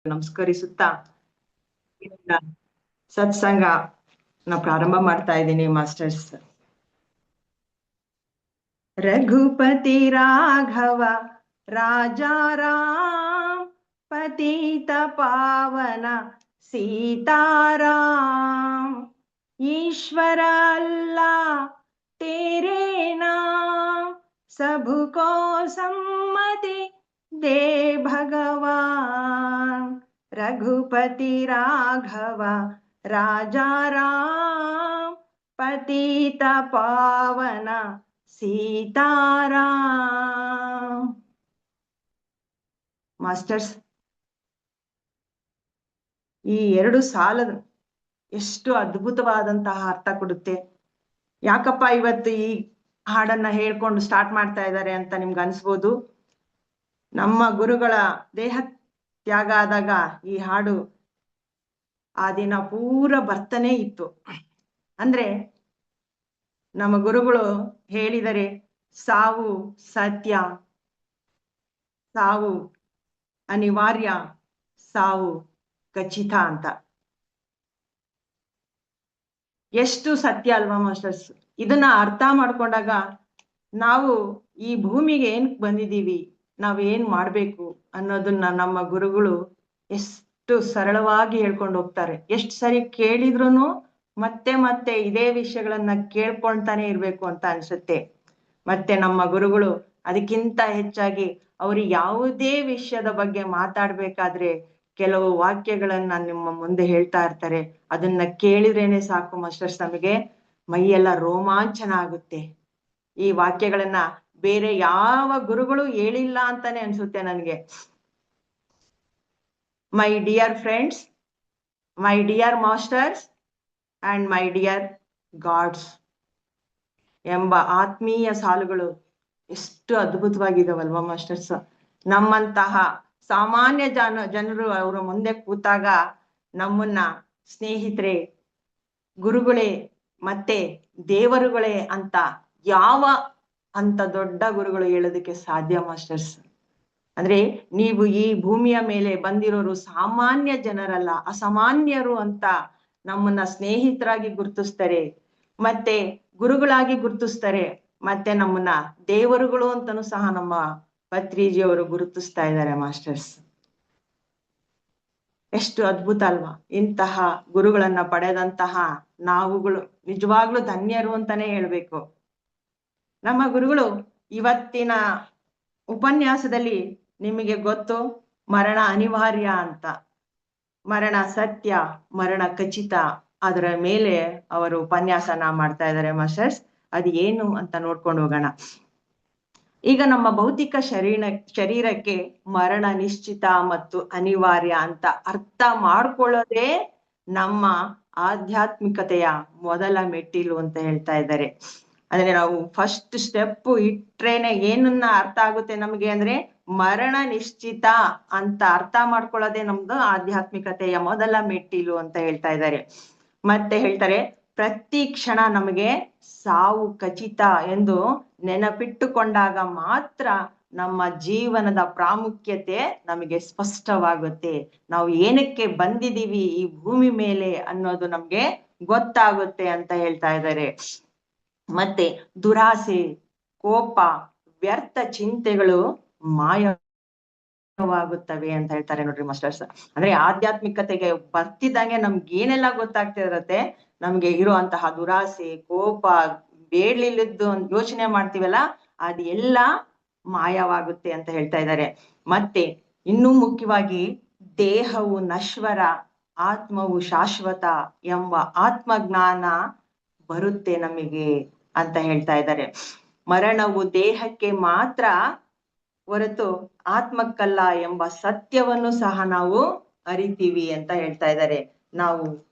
ನಮಸ್ಕರಿಸುತ್ತಾ ಸತ್ಸಂಗ ನಾ ಪ್ರಾರಂಭ ಮಾಡ್ತಾ ಇದ್ದೀನಿ ಮಾಸ್ಟರ್ಸ್. ರಘುಪತಿ ರಾಘವ ರಾಜಾ ರಾಮ್ ಪತಿತ ಪಾವನ सीताराम ईश्वर अल्लाह तेरे नाम सबको सम्मति दे भगवान रघुपति राघव राजा राम पतित पावन सीताराम. ಮಾಸ್ಟರ್ಸ್, ಈ ಎರಡು ಸಾಲದು ಎಷ್ಟು ಅದ್ಭುತವಾದಂತಹ ಅರ್ಥ ಕೊಡುತ್ತೆ. ಯಾಕಪ್ಪ ಇವತ್ತು ಈ ಹಾಡನ್ನ ಹೇಳ್ಕೊಂಡು ಸ್ಟಾರ್ಟ್ ಮಾಡ್ತಾ ಇದ್ದಾರೆ ಅಂತ ನಿಮ್ಗೆ ಅನ್ಸ್ಬೋದು. ನಮ್ಮ ಗುರುಗಳ ದೇಹ ತ್ಯಾಗ ಆದಾಗ ಈ ಹಾಡು ಆ ದಿನ ಪೂರ ಬರ್ತಾನೆ ಇತ್ತು. ಅಂದ್ರೆ ನಮ್ಮ ಗುರುಗಳು ಹೇಳಿದರೆ ಸಾವು ಸತ್ಯ, ಸಾವು ಅನಿವಾರ್ಯ, ಸಾವು ಖಚಿತ ಅಂತ. ಎಷ್ಟು ಸತ್ಯ ಅಲ್ವಾ ಮಾಸ್ಟರ್ಸ್? ಇದನ್ನ ಅರ್ಥ ಮಾಡ್ಕೊಂಡಾಗ ನಾವು ಈ ಭೂಮಿಗೆ ಏನ್ ಬಂದಿದೀವಿ, ನಾವ್ ಏನ್ ಮಾಡ್ಬೇಕು ಅನ್ನೋದನ್ನ ನಮ್ಮ ಗುರುಗಳು ಎಷ್ಟು ಸರಳವಾಗಿ ಹೇಳ್ಕೊಂಡು ಹೋಗ್ತಾರೆ. ಎಷ್ಟು ಸರಿ ಕೇಳಿದ್ರು ಮತ್ತೆ ಮತ್ತೆ ಇದೇ ವಿಷಯಗಳನ್ನ ಕೇಳ್ಕೊಂತಾನೆ ಇರ್ಬೇಕು ಅಂತ ಅನ್ಸುತ್ತೆ. ಮತ್ತೆ ನಮ್ಮ ಗುರುಗಳು ಅದಕ್ಕಿಂತ ಹೆಚ್ಚಾಗಿ ಅವರು ಯಾವುದೇ ವಿಷಯದ ಬಗ್ಗೆ ಮಾತಾಡ್ಬೇಕಾದ್ರೆ ಕೆಲವು ವಾಕ್ಯಗಳನ್ನ ನಿಮ್ಮ ಮುಂದೆ ಹೇಳ್ತಾ ಇರ್ತಾರೆ. ಅದನ್ನ ಕೇಳಿದ್ರೇನೆ ಸಾಕು ಮಾಸ್ಟರ್ಸ್, ನಮಗೆ ಮೈಯೆಲ್ಲ ರೋಮಾಂಚನ ಆಗುತ್ತೆ. ಈ ವಾಕ್ಯಗಳನ್ನ ಬೇರೆ ಯಾವ ಗುರುಗಳು ಹೇಳಿಲ್ಲ ಅಂತಾನೆ ಅನ್ಸುತ್ತೆ ನನಗೆ. My dear friends, my dear masters and my dear God's ಎಂಬ ಆತ್ಮೀಯ ಸಾಲುಗಳು ಎಷ್ಟು ಅದ್ಭುತವಾಗಿದಾವಲ್ವಾ ಮಾಸ್ಟರ್ಸ್? ನಮ್ಮಂತಹ ಸಾಮಾನ್ಯ ಜನರು ಅವರ ಮುಂದೆ ಕೂತಾಗ ನಮ್ಮನ್ನ ಸ್ನೇಹಿತರೆ, ಗುರುಗಳೇ ಮತ್ತೆ ದೇವರುಗಳೇ ಅಂತ ಯಾವ ಅಂತ ದೊಡ್ಡ ಗುರುಗಳು ಹೇಳೋದಕ್ಕೆ ಸಾಧ್ಯ ಮಾಸ್ಟರ್ಸ್? ಅಂದ್ರೆ ನೀವು ಈ ಭೂಮಿಯ ಮೇಲೆ ಬಂದಿರೋರು ಸಾಮಾನ್ಯ ಜನರಲ್ಲ, ಅಸಾಮಾನ್ಯರು ಅಂತ ನಮ್ಮನ್ನ ಸ್ನೇಹಿತರಾಗಿ ಗುರುತಿಸ್ತಾರೆ, ಮತ್ತೆ ಗುರುಗಳಾಗಿ ಗುರುತಿಸ್ತಾರೆ, ಮತ್ತೆ ನಮ್ಮನ್ನ ದೇವರುಗಳು ಅಂತನೂ ಸಹ ನಮ್ಮ ಪತ್ರಿಜಿಯವರು ಗುರುತಿಸ್ತಾ ಇದ್ದಾರೆ ಮಾಸ್ಟರ್ಸ್. ಎಷ್ಟು ಅದ್ಭುತ ಅಲ್ವಾ? ಇಂತಹ ಗುರುಗಳನ್ನ ಪಡೆದಂತಹ ನಾವುಗಳು ನಿಜವಾಗ್ಲೂ ಧನ್ಯರು ಅಂತಾನೆ ಹೇಳ್ಬೇಕು. ನಮ್ಮ ಗುರುಗಳು ಇವತ್ತಿನ ಉಪನ್ಯಾಸದಲ್ಲಿ ನಿಮಗೆ ಗೊತ್ತು, ಮರಣ ಅನಿವಾರ್ಯ ಅಂತ, ಮರಣ ಸತ್ಯ, ಮರಣ ಖಚಿತ, ಅದರ ಮೇಲೆ ಅವರು ಉಪನ್ಯಾಸನ ಮಾಡ್ತಾ ಇದ್ದಾರೆ ಮಾಸ್ಟರ್ಸ್. ಅದು ಏನು ಅಂತ ನೋಡ್ಕೊಂಡು ಹೋಗೋಣ. ಈಗ ನಮ್ಮ ಭೌತಿಕ ಶರೀರಕ್ಕೆ ಮರಣ ನಿಶ್ಚಿತ ಮತ್ತು ಅನಿವಾರ್ಯ ಅಂತ ಅರ್ಥ ಮಾಡ್ಕೊಳ್ಳೋದೇ ನಮ್ಮ ಆಧ್ಯಾತ್ಮಿಕತೆಯ ಮೊದಲ ಮೆಟ್ಟಿಲು ಅಂತ ಹೇಳ್ತಾ ಇದ್ದಾರೆ. ಅಂದ್ರೆ ನಾವು ಫಸ್ಟ್ ಸ್ಟೆಪ್ ಇಟ್ರೇನೆ ಏನನ್ನ ಅರ್ಥ ಆಗುತ್ತೆ ನಮ್ಗೆ ಅಂದ್ರೆ ಮರಣ ನಿಶ್ಚಿತ ಅಂತ ಅರ್ಥ ಮಾಡ್ಕೊಳ್ಳೋದೇ ನಮ್ದು ಆಧ್ಯಾತ್ಮಿಕತೆಯ ಮೊದಲ ಮೆಟ್ಟಿಲು ಅಂತ ಹೇಳ್ತಾ ಇದ್ದಾರೆ. ಮತ್ತೆ ಹೇಳ್ತಾರೆ, ಪ್ರತಿ ಕ್ಷಣ ನಮಗೆ ಸಾವು ಖಚಿತ ಎಂದು ನೆನಪಿಟ್ಟುಕೊಂಡಾಗ ಮಾತ್ರ ನಮ್ಮ ಜೀವನದ ಪ್ರಾಮುಖ್ಯತೆ ನಮಗೆ ಸ್ಪಷ್ಟವಾಗುತ್ತೆ. ನಾವು ಏನಕ್ಕೆ ಬಂದಿದೀವಿ ಈ ಭೂಮಿ ಮೇಲೆ ಅನ್ನೋದು ನಮ್ಗೆ ಗೊತ್ತಾಗುತ್ತೆ ಅಂತ ಹೇಳ್ತಾ ಇದ್ದಾರೆ. ಮತ್ತೆ ದುರಾಸೆ, ಕೋಪ, ವ್ಯರ್ಥ ಚಿಂತೆಗಳು ಮಾಯವಾಗುತ್ತವೆ ಅಂತ ಹೇಳ್ತಾರೆ ನೋಡ್ರಿ ಮಾಸ್ಟರ್ಸ್. ಅಂದ್ರೆ ಆಧ್ಯಾತ್ಮಿಕತೆಗೆ ಬರ್ತಿದ್ದಂಗೆ ನಮ್ಗೆ ಏನೆಲ್ಲ ಗೊತ್ತಾಗ್ತಿರತ್ತೆ, ನಮ್ಗೆ ಇರುವಂತಹ ದುರಾಸೆ, ಕೋಪ, ಬೇಡ್ಲಿಲ್ಲದ್ದು ಯೋಚನೆ ಮಾಡ್ತೀವಲ್ಲ, ಅದು ಎಲ್ಲ ಮಾಯವಾಗುತ್ತೆ ಅಂತ ಹೇಳ್ತಾ ಇದ್ದಾರೆ. ಮತ್ತೆ ಇನ್ನೂ ಮುಖ್ಯವಾಗಿ ದೇಹವು ನಶ್ವರ, ಆತ್ಮವು ಶಾಶ್ವತ ಎಂಬ ಆತ್ಮಜ್ಞಾನ ಬರುತ್ತೆ ನಮಗೆ ಅಂತ ಹೇಳ್ತಾ ಇದ್ದಾರೆ. ಮರಣವು ದೇಹಕ್ಕೆ ಮಾತ್ರ ಹೊರತು ಆತ್ಮಕ್ಕಲ್ಲ ಎಂಬ ಸತ್ಯವನ್ನು ಸಹ ನಾವು ಅರಿತೀವಿ ಅಂತ ಹೇಳ್ತಾ ಇದ್ದಾರೆ. ನಾವು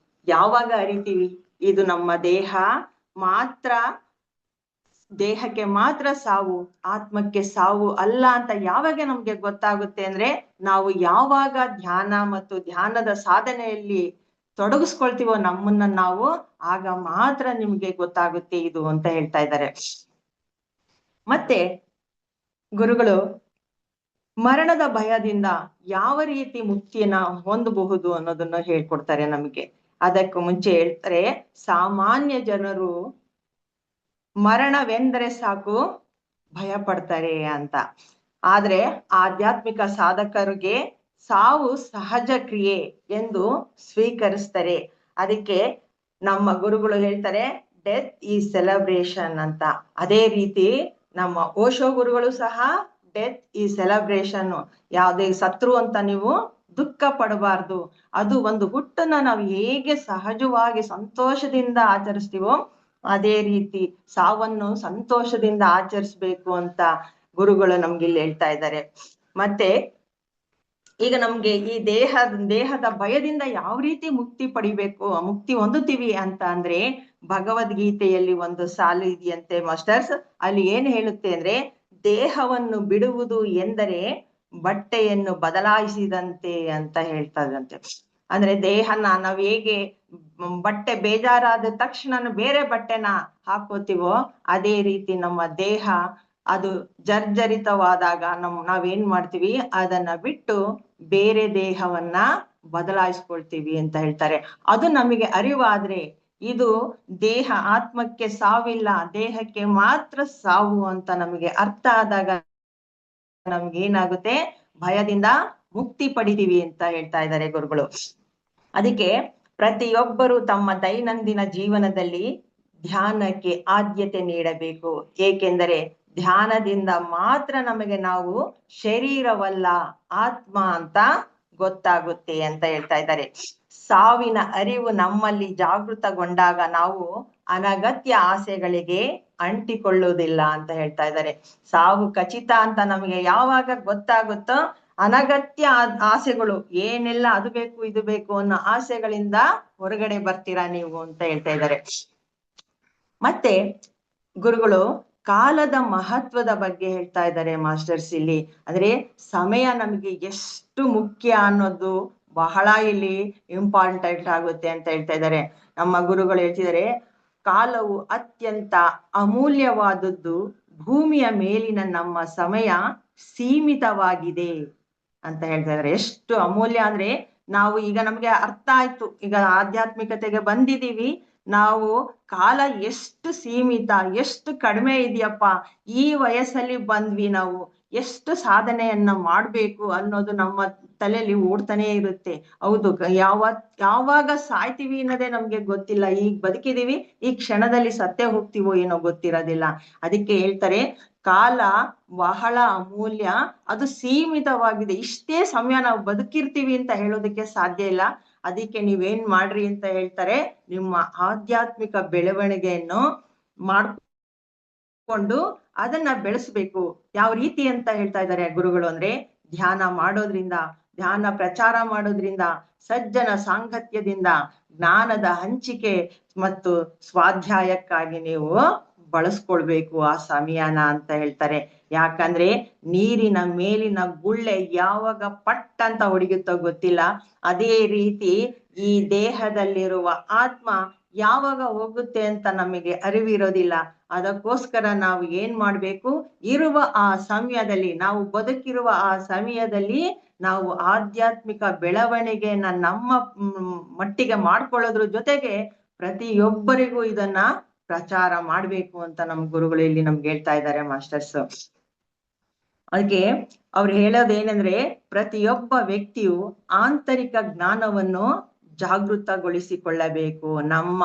ಯಾವಾಗ ಅರಿತೀವಿ ಇದು ನಮ್ಮ ದೇಹ ಮಾತ್ರ, ದೇಹಕ್ಕೆ ಮಾತ್ರ ಸಾವು, ಆತ್ಮಕ್ಕೆ ಸಾವು ಅಲ್ಲ ಅಂತ ಯಾವಾಗ ನಮ್ಗೆ ಗೊತ್ತಾಗುತ್ತೆ ಅಂದ್ರೆ ನಾವು ಯಾವಾಗ ಧ್ಯಾನ ಮತ್ತು ಧ್ಯಾನದ ಸಾಧನೆಯಲ್ಲಿ ತೊಡಗಿಸ್ಕೊಳ್ತೀವೋ ನಮ್ಮನ್ನ ನಾವು, ಆಗ ಮಾತ್ರ ನಿಮ್ಗೆ ಗೊತ್ತಾಗುತ್ತೆ ಇದು ಅಂತ ಹೇಳ್ತಾ ಇದ್ದಾರೆ. ಮತ್ತೆ ಗುರುಗಳು ಮರಣದ ಭಯದಿಂದ ಯಾವ ರೀತಿ ಮುಕ್ತಿಯನ್ನ ಹೊಂದಬಹುದು ಅನ್ನೋದನ್ನ ಹೇಳ್ಕೊಡ್ತಾರೆ ನಮಗೆ. ಅದಕ್ಕೂ ಮುಂಚೆ ಹೇಳ್ತಾರೆ, ಸಾಮಾನ್ಯ ಜನರು ಮರಣವೆಂದರೆ ಸಾಕು ಭಯ ಪಡ್ತಾರೆ ಅಂತ. ಆದ್ರೆ ಆಧ್ಯಾತ್ಮಿಕ ಸಾಧಕರಿಗೆ ಸಾವು ಸಹಜ ಕ್ರಿಯೆ ಎಂದು ಸ್ವೀಕರಿಸ್ತಾರೆ. ಅದಕ್ಕೆ ನಮ್ಮ ಗುರುಗಳು ಹೇಳ್ತಾರೆ, ಡೆತ್ ಈಸ್ ಸೆಲೆಬ್ರೇಷನ್ ಅಂತ. ಅದೇ ರೀತಿ ನಮ್ಮ ಓಶೋ ಗುರುಗಳು ಸಹ ಡೆತ್ ಈ ಸೆಲೆಬ್ರೇಷನ್, ಯಾವುದೇ ಸತ್ರು ಅಂತ ನೀವು ದುಃಖ ಪಡಬಾರ್ದು, ಅದು ಒಂದು ಹುಟ್ಟನ್ನ ನಾವು ಹೇಗೆ ಸಹಜವಾಗಿ ಸಂತೋಷದಿಂದ ಆಚರಿಸ್ತೀವೋ ಅದೇ ರೀತಿ ಸಾವನ್ನು ಸಂತೋಷದಿಂದ ಆಚರಿಸ್ಬೇಕು ಅಂತ ಗುರುಗಳು ನಮ್ಗೆ ಇಲ್ಲಿ ಹೇಳ್ತಾ ಇದ್ದಾರೆ. ಮತ್ತೆ ಈಗ ನಮ್ಗೆ ಈ ದೇಹದ ಭಯದಿಂದ ಯಾವ ರೀತಿ ಮುಕ್ತಿ ಪಡಿಬೇಕು, ಮುಕ್ತಿ ಹೊಂದುತ್ತೀವಿ ಅಂತ ಅಂದ್ರೆ, ಭಗವದ್ಗೀತೆಯಲ್ಲಿ ಒಂದು ಸಾಲು ಇದೆಯಂತೆ ಮಾಸ್ಟರ್ಸ್. ಅಲ್ಲಿ ಏನ್ ಹೇಳುತ್ತೆ ಅಂದ್ರೆ, ದೇಹವನ್ನು ಬಿಡುವುದು ಎಂದರೆ ಬಟ್ಟೆಯನ್ನು ಬದಲಾಯಿಸಿದಂತೆ ಅಂತ ಹೇಳ್ತದಂತೆ. ಅಂದ್ರೆ ದೇಹನ ನಾವ್ ಹೇಗೆ ಬಟ್ಟೆ ಬೇಜಾರಾದ ತಕ್ಷಣ ಬೇರೆ ಬಟ್ಟೆನ ಹಾಕೋತೀವೋ, ಅದೇ ರೀತಿ ನಮ್ಮ ದೇಹ ಅದು ಜರ್ಜರಿತವಾದಾಗ ನಾವೇನ್ ಮಾಡ್ತೀವಿ, ಅದನ್ನ ಬಿಟ್ಟು ಬೇರೆ ದೇಹವನ್ನ ಬದಲಾಯಿಸ್ಕೊಳ್ತೀವಿ ಅಂತ ಹೇಳ್ತಾರೆ. ಅದು ನಮಗೆ ಅರಿವಾದ್ರೆ, ಇದು ದೇಹ, ಆತ್ಮಕ್ಕೆ ಸಾವಿಲ್ಲ, ದೇಹಕ್ಕೆ ಮಾತ್ರ ಸಾವು ಅಂತ ನಮಗೆ ಅರ್ಥ ಆದಾಗ ನಮ್ಗೆ ಏನಾಗುತ್ತೆ, ಭಯದಿಂದ ಮುಕ್ತಿ ಪಡಿತೀವಿ ಅಂತ ಹೇಳ್ತಾ ಇದ್ದಾರೆ ಗುರುಗಳು. ಅದಕ್ಕೆ ಪ್ರತಿಯೊಬ್ಬರು ತಮ್ಮ ದೈನಂದಿನ ಜೀವನದಲ್ಲಿ ಧ್ಯಾನಕ್ಕೆ ಆದ್ಯತೆ ನೀಡಬೇಕು. ಏಕೆಂದರೆ ಧ್ಯಾನದಿಂದ ಮಾತ್ರ ನಮಗೆ ನಾವು ಶರೀರವಲ್ಲ ಆತ್ಮ ಅಂತ ಗೊತ್ತಾಗುತ್ತೆ ಅಂತ ಹೇಳ್ತಾ ಇದ್ದಾರೆ. ಸಾವಿನ ಅರಿವು ನಮ್ಮಲ್ಲಿ ಜಾಗೃತಗೊಂಡಾಗ ನಾವು ಅನಗತ್ಯ ಆಸೆಗಳಿಗೆ ಅಂಟಿಕೊಳ್ಳುವುದಿಲ್ಲ ಅಂತ ಹೇಳ್ತಾ ಇದ್ದಾರೆ. ಸಾವು ಖಚಿತ ಅಂತ ನಮಗೆ ಯಾವಾಗ ಗೊತ್ತಾಗುತ್ತೋ, ಅನಗತ್ಯ ಆಸೆಗಳು ಏನೆಲ್ಲ ಅದು ಬೇಕು ಇದು ಬೇಕು ಅನ್ನೋ ಆಸೆಗಳಿಂದ ಹೊರಗಡೆ ಬರ್ತೀರಾ ನೀವು ಅಂತ ಹೇಳ್ತಾ ಇದ್ದಾರೆ. ಮತ್ತೆ ಗುರುಗಳು ಕಾಲದ ಮಹತ್ವದ ಬಗ್ಗೆ ಹೇಳ್ತಾ ಇದ್ದಾರೆ ಮಾಸ್ಟರ್ಸ್ ಇಲ್ಲಿ. ಅಂದ್ರೆ ಸಮಯ ನಮಗೆ ಎಷ್ಟು ಮುಖ್ಯ ಅನ್ನೋದು ಬಹಳ ಇಲ್ಲಿ ಇಂಪಾರ್ಟೆಂಟ್ ಆಗುತ್ತೆ ಅಂತ ಹೇಳ್ತಾ ಇದ್ದಾರೆ. ನಮ್ಮ ಗುರುಗಳು ಹೇಳ್ತಿದ್ದಾರೆ, ಕಾಲವು ಅತ್ಯಂತ ಅಮೂಲ್ಯವಾದದ್ದು, ಭೂಮಿಯ ಮೇಲಿನ ನಮ್ಮ ಸಮಯ ಸೀಮಿತವಾಗಿದೆ ಅಂತ ಹೇಳ್ತಾ ಇದ್ದಾರೆ. ಎಷ್ಟು ಅಮೂಲ್ಯ ಅಂದ್ರೆ, ನಾವು ಈಗ ನಮ್ಗೆ ಅರ್ಥ ಆಯ್ತು, ಈಗ ಆಧ್ಯಾತ್ಮಿಕತೆಗೆ ಬಂದಿದೀವಿ, ನಾವು ಕಾಲ ಎಷ್ಟು ಸೀಮಿತ, ಎಷ್ಟು ಕಡಿಮೆ ಇದೆಯಪ್ಪ, ಈ ವಯಸ್ಸಲ್ಲಿ ಬಂದ್ವಿ, ನಾವು ಎಷ್ಟು ಸಾಧನೆಯನ್ನ ಮಾಡ್ಬೇಕು ಅನ್ನೋದು ನಮ್ಮ ತಲೆಯಲ್ಲಿ ಓಡ್ತಾನೆ ಇರುತ್ತೆ. ಹೌದು, ಯಾವಾಗ ಸಾಯ್ತೀವಿ ಅನ್ನೋದೇ ನಮ್ಗೆ ಗೊತ್ತಿಲ್ಲ. ಈಗ ಬದುಕಿದೀವಿ, ಈ ಕ್ಷಣದಲ್ಲಿ ಸತ್ತೇ ಹೋಗ್ತೀವೋ ಏನೋ ಗೊತ್ತಿರೋದಿಲ್ಲ. ಅದಕ್ಕೆ ಹೇಳ್ತಾರೆ, ಕಾಲ ಬಹಳ ಅಮೂಲ್ಯ, ಅದು ಸೀಮಿತವಾಗಿದೆ. ಇಷ್ಟೇ ಸಮಯ ನಾವು ಬದುಕಿರ್ತೀವಿ ಅಂತ ಹೇಳೋದಕ್ಕೆ ಸಾಧ್ಯ ಇಲ್ಲ. ಅದಕ್ಕೆ ನೀವೇನ್ ಮಾಡ್ರಿ ಅಂತ ಹೇಳ್ತಾರೆ, ನಿಮ್ಮ ಆಧ್ಯಾತ್ಮಿಕ ಬೆಳವಣಿಗೆಯನ್ನು ಮಾಡ್ಕೊಂಡು ಅದನ್ನ ಬೆಳೆಸ್ಬೇಕು. ಯಾವ ರೀತಿ ಅಂತ ಹೇಳ್ತಾ ಇದ್ದಾರೆ ಗುರುಗಳು ಅಂದ್ರೆ, ಧ್ಯಾನ ಮಾಡೋದ್ರಿಂದ, ಧ್ಯಾನ ಪ್ರಚಾರ ಮಾಡೋದ್ರಿಂದ, ಸಜ್ಜನ ಸಾಂಗತ್ಯದಿಂದ, ಜ್ಞಾನದ ಹಂಚಿಕೆ ಮತ್ತು ಸ್ವಾಧ್ಯಾಯಕ್ಕಾಗಿ ನೀವು ಬಳಸ್ಕೊಳ್ಬೇಕು ಆ ಸಮಯನ ಅಂತ ಹೇಳ್ತಾರೆ. ಯಾಕಂದ್ರೆ ನೀರಿನ ಮೇಲಿನ ಗುಳ್ಳೆ ಯಾವಾಗ ಪಟ್ ಅಂತ ಹೊಡಿಯುತ್ತೋ ಗೊತ್ತಿಲ್ಲ, ಅದೇ ರೀತಿ ಈ ದೇಹದಲ್ಲಿರುವ ಆತ್ಮ ಯಾವಾಗ ಹೋಗುತ್ತೆ ಅಂತ ನಮಗೆ ಅರಿವಿರೋದಿಲ್ಲ. ಅದಕ್ಕೋಸ್ಕರ ನಾವು ಏನ್ ಮಾಡ್ಬೇಕು, ಇರುವ ಆ ಸಮಯದಲ್ಲಿ, ನಾವು ಬದುಕಿರುವ ಆ ಸಮಯದಲ್ಲಿ ನಾವು ಆಧ್ಯಾತ್ಮಿಕ ಬೆಳವಣಿಗೆಯನ್ನ ನಮ್ಮ ಮಟ್ಟಿಗೆ ಮಾಡ್ಕೊಳ್ಳೋದ್ರ ಜೊತೆಗೆ ಪ್ರತಿಯೊಬ್ಬರಿಗೂ ಇದನ್ನ ಪ್ರಚಾರ ಮಾಡ್ಬೇಕು ಅಂತ ನಮ್ ಗುರುಗಳು ಇಲ್ಲಿ ನಮ್ಗೆ ಹೇಳ್ತಾ ಇದ್ದಾರೆ ಮಾಸ್ಟರ್ಸ್. ಅದಕ್ಕೆ ಅವ್ರು ಹೇಳೋದೇನೆಂದ್ರೆ, ಪ್ರತಿಯೊಬ್ಬ ವ್ಯಕ್ತಿಯು ಆಂತರಿಕ ಜ್ಞಾನವನ್ನು ಜಾಗೃತಗೊಳಿಸಿಕೊಳ್ಳಬೇಕು, ನಮ್ಮ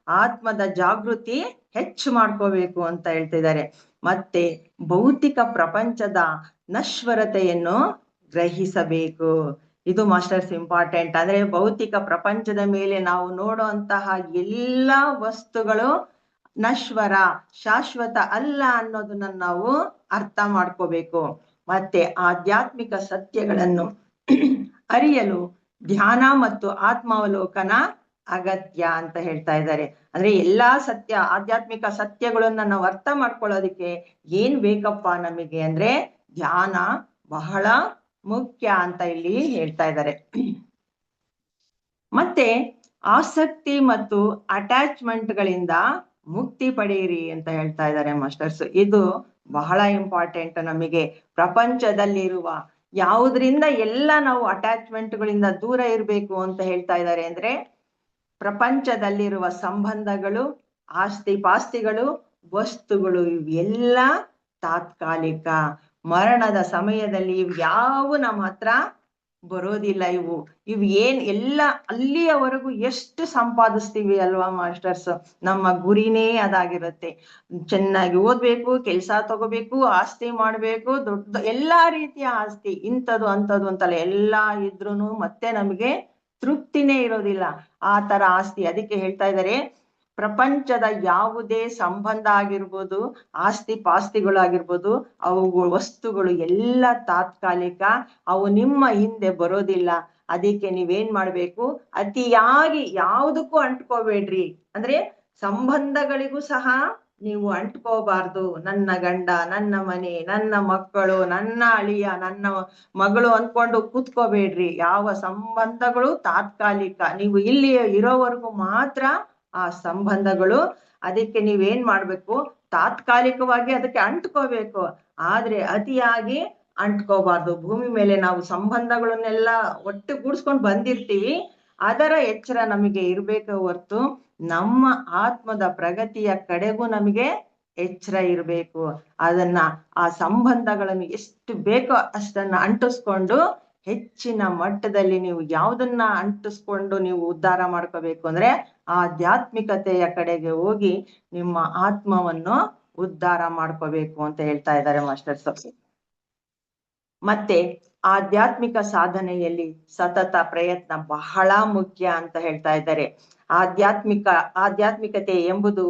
ಆತ್ಮದ ಜಾಗೃತಿ ಹೆಚ್ಚು ಮಾಡ್ಕೋಬೇಕು ಅಂತ ಹೇಳ್ತಿದ್ದಾರೆ. ಮತ್ತೆ ಭೌತಿಕ ಪ್ರಪಂಚದ ನಶ್ವರತೆಯನ್ನು ಗ್ರಹಿಸಬೇಕು. ಇದು ಮಾಸ್ಟರ್ಸ್ ಇಂಪಾರ್ಟೆಂಟ್. ಅಂದ್ರೆ ಭೌತಿಕ ಪ್ರಪಂಚದ ಮೇಲೆ ನಾವು ನೋಡುವಂತಹ ಎಲ್ಲಾ ವಸ್ತುಗಳು ನಶ್ವರ, ಶಾಶ್ವತ ಅಲ್ಲ ಅನ್ನೋದನ್ನ ನಾವು ಅರ್ಥ ಮಾಡ್ಕೋಬೇಕು. ಮತ್ತೆ ಆಧ್ಯಾತ್ಮಿಕ ಸತ್ಯಗಳನ್ನು ಅರಿಯಲು ಧ್ಯಾನ ಮತ್ತು ಆತ್ಮಾವಲೋಕನ ಅಗತ್ಯ ಅಂತ ಹೇಳ್ತಾ ಇದ್ದಾರೆ. ಅಂದ್ರೆ ಎಲ್ಲಾ ಸತ್ಯ, ಆಧ್ಯಾತ್ಮಿಕ ಸತ್ಯಗಳನ್ನ ನಾವು ಅರ್ಥ ಮಾಡ್ಕೊಳ್ಳೋದಿಕ್ಕೆ ಏನ್ ಬೇಕಪ್ಪ ನಮಗೆ ಅಂದ್ರೆ, ಧ್ಯಾನ ಬಹಳ ಮುಖ್ಯ ಅಂತ ಇಲ್ಲಿ ಹೇಳ್ತಾ ಇದ್ದಾರೆ. ಮತ್ತೆ ಆಸಕ್ತಿ ಮತ್ತು ಅಟ್ಯಾಚ್ಮೆಂಟ್ ಗಳಿಂದ ಮುಕ್ತಿ ಪಡೆಯಿರಿ ಅಂತ ಹೇಳ್ತಾ ಇದ್ದಾರೆ ಮಾಸ್ಟರ್ಸ್. ಇದು ಬಹಳ ಇಂಪಾರ್ಟೆಂಟ್ ನಮಗೆ. ಪ್ರಪಂಚದಲ್ಲಿರುವ ಯಾವುದರಿಂದ ಎಲ್ಲ ನಾವು ಅಟ್ಯಾಚ್ಮೆಂಟ್ಗಳಿಂದ ದೂರ ಇರಬೇಕು ಅಂತ ಹೇಳ್ತಾ ಇದ್ದಾರೆ ಅಂದ್ರೆ, ಪ್ರಪಂಚದಲ್ಲಿರುವ ಸಂಬಂಧಗಳು, ಆಸ್ತಿ ಪಾಸ್ತಿಗಳು, ವಸ್ತುಗಳು ಇವೆಲ್ಲ ತಾತ್ಕಾಲಿಕ. ಮರಣದ ಸಮಯದಲ್ಲಿ ಇವ್ ಯಾವು ನಮ್ಮ ಹತ್ರ ಬರೋದಿಲ್ಲ. ಇವು ಎಲ್ಲ ಅಲ್ಲಿಯವರೆಗೂ ಎಷ್ಟು ಸಂಪಾದಿಸ್ತೀವಿ ಅಲ್ವಾ ಮಾಸ್ಟರ್ಸ್, ನಮ್ಮ ಗುರಿನೇ ಅದಾಗಿರುತ್ತೆ. ಚೆನ್ನಾಗಿ ಓದ್ಬೇಕು, ಕೆಲ್ಸ ತಗೋಬೇಕು, ಆಸ್ತಿ ಮಾಡ್ಬೇಕು, ದೊಡ್ಡ ಎಲ್ಲಾ ರೀತಿಯ ಆಸ್ತಿ, ಇಂಥದ್ದು ಅಂಥದ್ದು ಅಂತಲ್ಲ, ಎಲ್ಲಾ ಇದ್ರೂನು ಮತ್ತೆ ನಮಗೆ ತೃಪ್ತಿನೇ ಇರೋದಿಲ್ಲ ಆ ತರ ಆಸ್ತಿ. ಅದಕ್ಕೆ ಹೇಳ್ತಾ ಇದ್ದಾರೆ, ಪ್ರಪಂಚದ ಯಾವುದೇ ಸಂಬಂಧ ಆಗಿರ್ಬೋದು, ಆಸ್ತಿ ಪಾಸ್ತಿಗಳಾಗಿರ್ಬೋದು, ಅವು ವಸ್ತುಗಳು ಎಲ್ಲ ತಾತ್ಕಾಲಿಕ, ಅವು ನಿಮ್ಮ ಹಿಂದೆ ಬರೋದಿಲ್ಲ. ಅದಕ್ಕೆ ನೀವೇನ್ ಮಾಡ್ಬೇಕು, ಅತಿಯಾಗಿ ಯಾವುದಕ್ಕೂ ಅಂಟ್ಕೋಬೇಡ್ರಿ. ಅಂದ್ರೆ ಸಂಬಂಧಗಳಿಗೂ ಸಹ ನೀವು ಅಂಟ್ಕೋಬಾರ್ದು. ನನ್ನ ಗಂಡ, ನನ್ನ ಮನೆ, ನನ್ನ ಮಕ್ಕಳು, ನನ್ನ ಅಳಿಯ, ನನ್ನ ಮಗಳು ಅನ್ಕೊಂಡು ಕೂತ್ಕೋಬೇಡ್ರಿ. ಯಾವ ಸಂಬಂಧಗಳು ತಾತ್ಕಾಲಿಕ, ನೀವು ಇಲ್ಲಿ ಇರೋವರೆಗೂ ಮಾತ್ರ ಆ ಸಂಬಂಧಗಳು. ಅದಕ್ಕೆ ನೀವೇನ್ ಮಾಡ್ಬೇಕು, ತಾತ್ಕಾಲಿಕವಾಗಿ ಅದಕ್ಕೆ ಅಂಟ್ಕೋಬೇಕು, ಆದ್ರೆ ಅತಿಯಾಗಿ ಅಂಟ್ಕೋಬಾರ್ದು. ಭೂಮಿ ಮೇಲೆ ನಾವು ಸಂಬಂಧಗಳನ್ನೆಲ್ಲ ಒಟ್ಟುಗೂಡ್ಸ್ಕೊಂಡು ಬಂದಿರ್ತೀವಿ, ಅದರ ಎಚ್ಚರ ನಮಗೆ ಇರ್ಬೇಕು ಹೊರ್ತು ನಮ್ಮ ಆತ್ಮದ ಪ್ರಗತಿಯ ಕಡೆಗೂ ನಮಗೆ ಎಚ್ಚರ ಇರಬೇಕು. ಅದನ್ನ ಆ ಸಂಬಂಧಗಳನ್ನು ಎಷ್ಟು ಬೇಕೋ ಅಷ್ಟನ್ನ ಅಂಟಿಸ್ಕೊಂಡು ಹೆಚ್ಚಿನ ಮಟ್ಟದಲ್ಲಿ ನೀವು ಯಾವುದನ್ನ ಅಂಟಿಸ್ಕೊಂಡು ನೀವು ಉದ್ಧಾರ ಮಾಡ್ಕೋಬೇಕು ಅಂದ್ರೆ ಆಧ್ಯಾತ್ಮಿಕತೆಯ ಕಡೆಗೆ ಹೋಗಿ ನಿಮ್ಮ ಆತ್ಮವನ್ನು ಉದ್ಧಾರ ಮಾಡ್ಕೋಬೇಕು ಅಂತ ಹೇಳ್ತಾ ಇದ್ದಾರೆ ಮಾಸ್ಟರ್ಸ್. ಮತ್ತೆ ಆಧ್ಯಾತ್ಮಿಕ ಸಾಧನೆಯಲ್ಲಿ ಸತತ ಪ್ರಯತ್ನ ಬಹಳ ಮುಖ್ಯ ಅಂತ ಹೇಳ್ತಾ ಇದ್ದಾರೆ. ಆಧ್ಯಾತ್ಮಿಕತೆ ಎಂಬುದು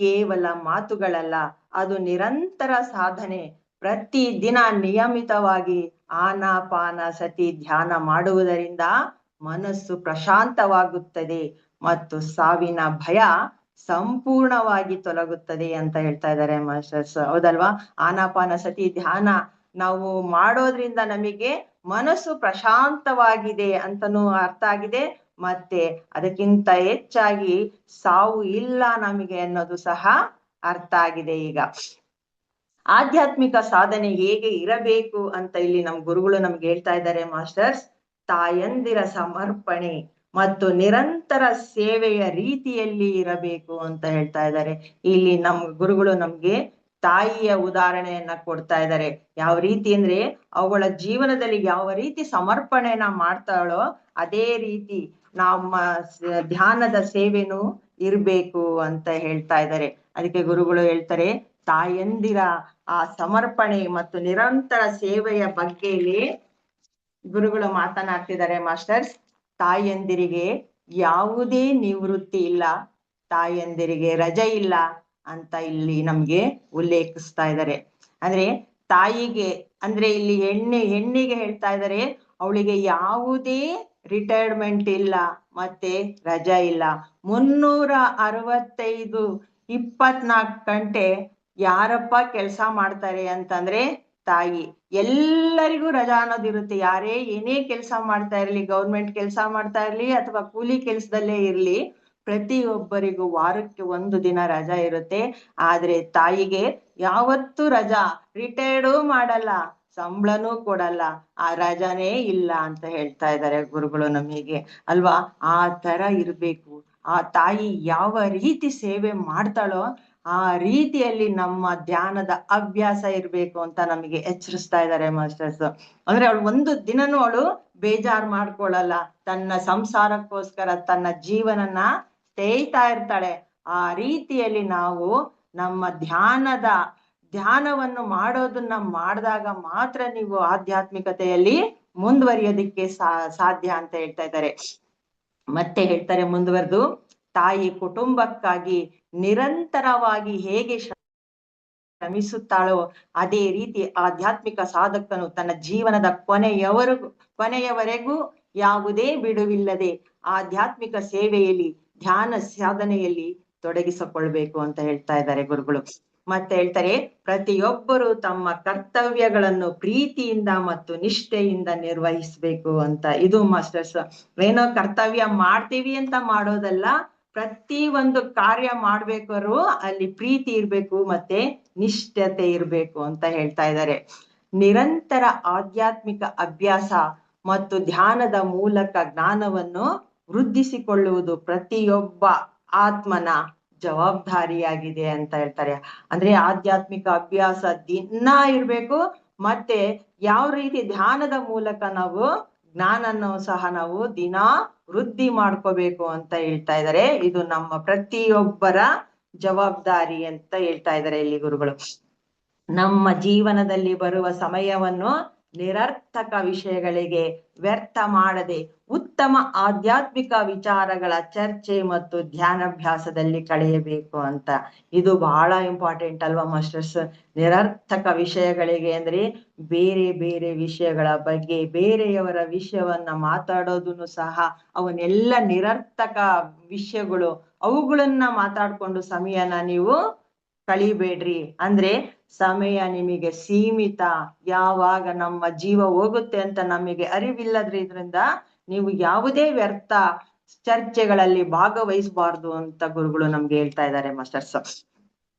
ಕೇವಲ ಮಾತುಗಳಲ್ಲ, ಅದು ನಿರಂತರ ಸಾಧನೆ. ಪ್ರತಿ ದಿನ ನಿಯಮಿತವಾಗಿ ಆನಾಪಾನ ಸತಿ ಧ್ಯಾನ ಮಾಡುವುದರಿಂದ ಮನಸ್ಸು ಪ್ರಶಾಂತವಾಗುತ್ತದೆ ಮತ್ತು ಸಾವಿನ ಭಯ ಸಂಪೂರ್ಣವಾಗಿ ತೊಲಗುತ್ತದೆ ಅಂತ ಹೇಳ್ತಾ ಇದ್ದಾರೆ ಮಾಸ್ಟರ್ಸ್. ಹೌದಲ್ವಾ? ಆನಾಪಾನ ಸತಿ ಧ್ಯಾನ ನಾವು ಮಾಡೋದ್ರಿಂದ ನಮಗೆ ಮನಸ್ಸು ಪ್ರಶಾಂತವಾಗಿದೆ ಅಂತನೂ ಅರ್ಥ ಆಗಿದೆ, ಮತ್ತೆ ಅದಕ್ಕಿಂತ ಹೆಚ್ಚಾಗಿ ಸಾವು ಇಲ್ಲ ನಮಗೆ ಅನ್ನೋದು ಸಹ ಅರ್ಥ ಆಗಿದೆ. ಈಗ ಆಧ್ಯಾತ್ಮಿಕ ಸಾಧನೆ ಹೇಗೆ ಇರಬೇಕು ಅಂತ ಇಲ್ಲಿ ನಮ್ ಗುರುಗಳು ನಮ್ಗೆ ಹೇಳ್ತಾ ಇದ್ದಾರೆ ಮಾಸ್ಟರ್ಸ್. ತಾಯಂದಿರ ಸಮರ್ಪಣೆ ಮತ್ತು ನಿರಂತರ ಸೇವೆಯ ರೀತಿಯಲ್ಲಿ ಇರಬೇಕು ಅಂತ ಹೇಳ್ತಾ ಇದ್ದಾರೆ. ಇಲ್ಲಿ ನಮ್ ಗುರುಗಳು ನಮ್ಗೆ ತಾಯಿಯ ಉದಾಹರಣೆಯನ್ನ ಕೊಡ್ತಾ ಇದ್ದಾರೆ. ಯಾವ ರೀತಿ ಅಂದ್ರೆ, ಅವಳ ಜೀವನದಲ್ಲಿ ಯಾವ ರೀತಿ ಸಮರ್ಪಣೆನ ಮಾಡ್ತಾಳೋ ಅದೇ ರೀತಿ ನಮ್ಮ ಧ್ಯಾನದ ಸೇವೆನೂ ಇರ್ಬೇಕು ಅಂತ ಹೇಳ್ತಾ ಇದ್ದಾರೆ. ಅದಕ್ಕೆ ಗುರುಗಳು ಹೇಳ್ತಾರೆ, ತಾಯಂದಿರ ಆ ಸಮರ್ಪಣೆ ಮತ್ತು ನಿರಂತರ ಸೇವೆಯ ಬಗ್ಗೆ ಗುರುಗಳು ಮಾತನಾಡ್ತಿದ್ದಾರೆ ಮಾಸ್ಟರ್ಸ್. ತಾಯಂದಿರಿಗೆ ಯಾವುದೇ ನಿವೃತ್ತಿ ಇಲ್ಲ, ತಾಯಂದಿರಿಗೆ ರಜೆ ಇಲ್ಲ ಅಂತ ಇಲ್ಲಿ ನಮ್ಗೆ ಉಲ್ಲೇಖಿಸ್ತಾ ಇದ್ದಾರೆ. ಅಂದ್ರೆ ತಾಯಿಗೆ ಅಂದ್ರೆ ಇಲ್ಲಿ ಹೆಣ್ಣಿಗೆ ಹೇಳ್ತಾ ಇದ್ದಾರೆ, ಅವಳಿಗೆ ಯಾವುದೇ ರಿಟೈರ್ಮೆಂಟ್ ಇಲ್ಲ, ಮತ್ತೆ ರಜಾ ಇಲ್ಲ. 365 24 ಗಂಟೆ ಯಾರಪ್ಪ ಕೆಲಸ ಮಾಡ್ತಾರೆ ಅಂತಂದ್ರೆ ತಾಯಿ. ಎಲ್ಲರಿಗೂ ರಜಾ ಅನ್ನೋದಿರುತ್ತೆ. ಯಾರೇ ಏನೇ ಕೆಲಸ ಮಾಡ್ತಾ ಇರ್ಲಿ, ಗೌರ್ಮೆಂಟ್ ಕೆಲಸ ಮಾಡ್ತಾ ಇರ್ಲಿ ಅಥವಾ ಕೂಲಿ ಕೆಲ್ಸದಲ್ಲೇ ಇರ್ಲಿ, ಪ್ರತಿಯೊಬ್ಬರಿಗೂ ವಾರಕ್ಕೆ 1 ದಿನ ರಜಾ ಇರುತ್ತೆ. ಆದ್ರೆ ತಾಯಿಗೆ ಯಾವತ್ತೂ ರಜಾ, ರಿಟೈರ್ಡು ಮಾಡಲ್ಲ, ಸಂಬಳನೂ ಕೊಡಲ್ಲ, ಆ ರಜಾನೇ ಇಲ್ಲ ಅಂತ ಹೇಳ್ತಾ ಇದ್ದಾರೆ ಗುರುಗಳು ನಮಗೆ, ಅಲ್ವಾ? ಆ ತರ ಇರ್ಬೇಕು. ಆ ತಾಯಿ ಯಾವ ರೀತಿ ಸೇವೆ ಮಾಡ್ತಾಳೋ ಆ ರೀತಿಯಲ್ಲಿ ನಮ್ಮ ಧ್ಯಾನದ ಅಭ್ಯಾಸ ಇರ್ಬೇಕು ಅಂತ ನಮಗೆ ಎಚ್ಚರಿಸ್ತಾ ಇದ್ದಾರೆ ಮಾಸ್ಟರ್ಸ್. ಅಂದ್ರೆ ಅವಳು ಒಂದು ದಿನನೂ ಅವಳು ಬೇಜಾರ್ ಮಾಡ್ಕೊಳ್ಳಲ್ಲ, ತನ್ನ ಸಂಸಾರಕ್ಕೋಸ್ಕರ ತನ್ನ ಜೀವನನ ತೇಯ್ತಾ ಇರ್ತಾಳೆ. ಆ ರೀತಿಯಲ್ಲಿ ನಾವು ನಮ್ಮ ಧ್ಯಾನವನ್ನು ಮಾಡೋದನ್ನ ಮಾಡಿದಾಗ ಮಾತ್ರ ನೀವು ಆಧ್ಯಾತ್ಮಿಕತೆಯಲ್ಲಿ ಮುಂದುವರಿಯೋದಿಕ್ಕೆ ಸಾಧ್ಯ ಅಂತ ಹೇಳ್ತಾ ಇದ್ದಾರೆ. ಮತ್ತೆ ಹೇಳ್ತಾರೆ ಮುಂದುವರೆದು, ತಾಯಿ ಕುಟುಂಬಕ್ಕಾಗಿ ನಿರಂತರವಾಗಿ ಹೇಗೆ ಶ್ರಮಿಸುತ್ತಾಳೋ ಅದೇ ರೀತಿ ಆಧ್ಯಾತ್ಮಿಕ ಸಾಧಕನು ತನ್ನ ಜೀವನದ ಕೊನೆಯವರೆಗೂ ಯಾವುದೇ ಬಿಡುವಿಲ್ಲದೆ ಆಧ್ಯಾತ್ಮಿಕ ಸೇವೆಯಲ್ಲಿ, ಧ್ಯಾನ ಸಾಧನೆಯಲ್ಲಿ ತೊಡಗಿಸಿಕೊಳ್ಬೇಕು ಅಂತ ಹೇಳ್ತಾ ಇದ್ದಾರೆ ಗುರುಗಳು. ಮತ್ತೆ ಹೇಳ್ತಾರೆ, ಪ್ರತಿಯೊಬ್ಬರು ತಮ್ಮ ಕರ್ತವ್ಯಗಳನ್ನು ಪ್ರೀತಿಯಿಂದ ಮತ್ತು ನಿಷ್ಠೆಯಿಂದ ನಿರ್ವಹಿಸ್ಬೇಕು ಅಂತ. ಇದು ಮಾಸ್ಟರ್ಸ್, ಏನೋ ಕರ್ತವ್ಯ ಮಾಡ್ತೀವಿ ಅಂತ ಮಾಡೋದಲ್ಲ, ಪ್ರತಿ ಒಂದು ಕಾರ್ಯ ಮಾಡ್ಬೇಕಾದ್ರು ಅಲ್ಲಿ ಪ್ರೀತಿ ಇರ್ಬೇಕು ಮತ್ತೆ ನಿಷ್ಠತೆ ಇರ್ಬೇಕು ಅಂತ ಹೇಳ್ತಾ ಇದ್ದಾರೆ. ನಿರಂತರ ಆಧ್ಯಾತ್ಮಿಕ ಅಭ್ಯಾಸ ಮತ್ತು ಧ್ಯಾನದ ಮೂಲಕ ಜ್ಞಾನವನ್ನು ವೃದ್ಧಿಸಿಕೊಳ್ಳುವುದು ಪ್ರತಿಯೊಬ್ಬ ಆತ್ಮನ ಜವಾಬ್ದಾರಿಯಾಗಿದೆ ಅಂತ ಹೇಳ್ತಾರೆ. ಅಂದ್ರೆ ಆಧ್ಯಾತ್ಮಿಕ ಅಭ್ಯಾಸ ದಿನ ಇರ್ಬೇಕು, ಮತ್ತೆ ಯಾವ ರೀತಿ ಧ್ಯಾನದ ಮೂಲಕ ನಾವು ಜ್ಞಾನನ್ನು ಸಹ ನಾವು ದಿನ ವೃದ್ಧಿ ಮಾಡ್ಕೋಬೇಕು ಅಂತ ಹೇಳ್ತಾ ಇದ್ದಾರೆ. ಇದು ನಮ್ಮ ಪ್ರತಿಯೊಬ್ಬರ ಜವಾಬ್ದಾರಿ ಅಂತ ಹೇಳ್ತಾ ಇದ್ದಾರೆ ಇಲ್ಲಿ ಗುರುಗಳು. ನಮ್ಮ ಜೀವನದಲ್ಲಿ ಬರುವ ಸಮಯವನ್ನು ನಿರರ್ಥಕ ವಿಷಯಗಳಿಗೆ ವ್ಯರ್ಥ ಮಾಡದೆ ಉತ್ತಮ ಆಧ್ಯಾತ್ಮಿಕ ವಿಚಾರಗಳ ಚರ್ಚೆ ಮತ್ತು ಧ್ಯಾನಾಭ್ಯಾಸದಲ್ಲಿ ಕಳೆಯಬೇಕು ಅಂತ. ಇದು ಬಹಳ ಇಂಪಾರ್ಟೆಂಟ್ ಅಲ್ವಾ ಮಾಸ್ಟರ್ಸ್? ನಿರರ್ಥಕ ವಿಷಯಗಳಿಗೆ ಅಂದ್ರೆ ಬೇರೆ ಬೇರೆ ವಿಷಯಗಳ ಬಗ್ಗೆ ಬೇರೆಯವರ ವಿಷಯವನ್ನ ಮಾತಾಡೋದನ್ನು ಸಹ ಅವನ್ನೆಲ್ಲ ನಿರರ್ಥಕ ವಿಷಯಗಳು, ಅವುಗಳನ್ನ ಮಾತಾಡ್ಕೊಂಡು ಸಮಯನ ನೀವು ಕಳಿಬೇಡ್ರಿ. ಅಂದ್ರೆ ಸಮಯ ನಿಮಗೆ ಸೀಮಿತ, ಯಾವಾಗ ನಮ್ಮ ಜೀವ ಹೋಗುತ್ತೆ ಅಂತ ನಮಗೆ ಅರಿವಿಲ್ಲದ್ರಿಂದ ನೀವು ಯಾವುದೇ ವ್ಯರ್ಥ ಚರ್ಚೆಗಳಲ್ಲಿ ಭಾಗವಹಿಸಬಾರ್ದು ಅಂತ ಗುರುಗಳು ನಮ್ಗೆ ಹೇಳ್ತಾ ಇದ್ದಾರೆ ಮಾಸ್ಟರ್ಸ್.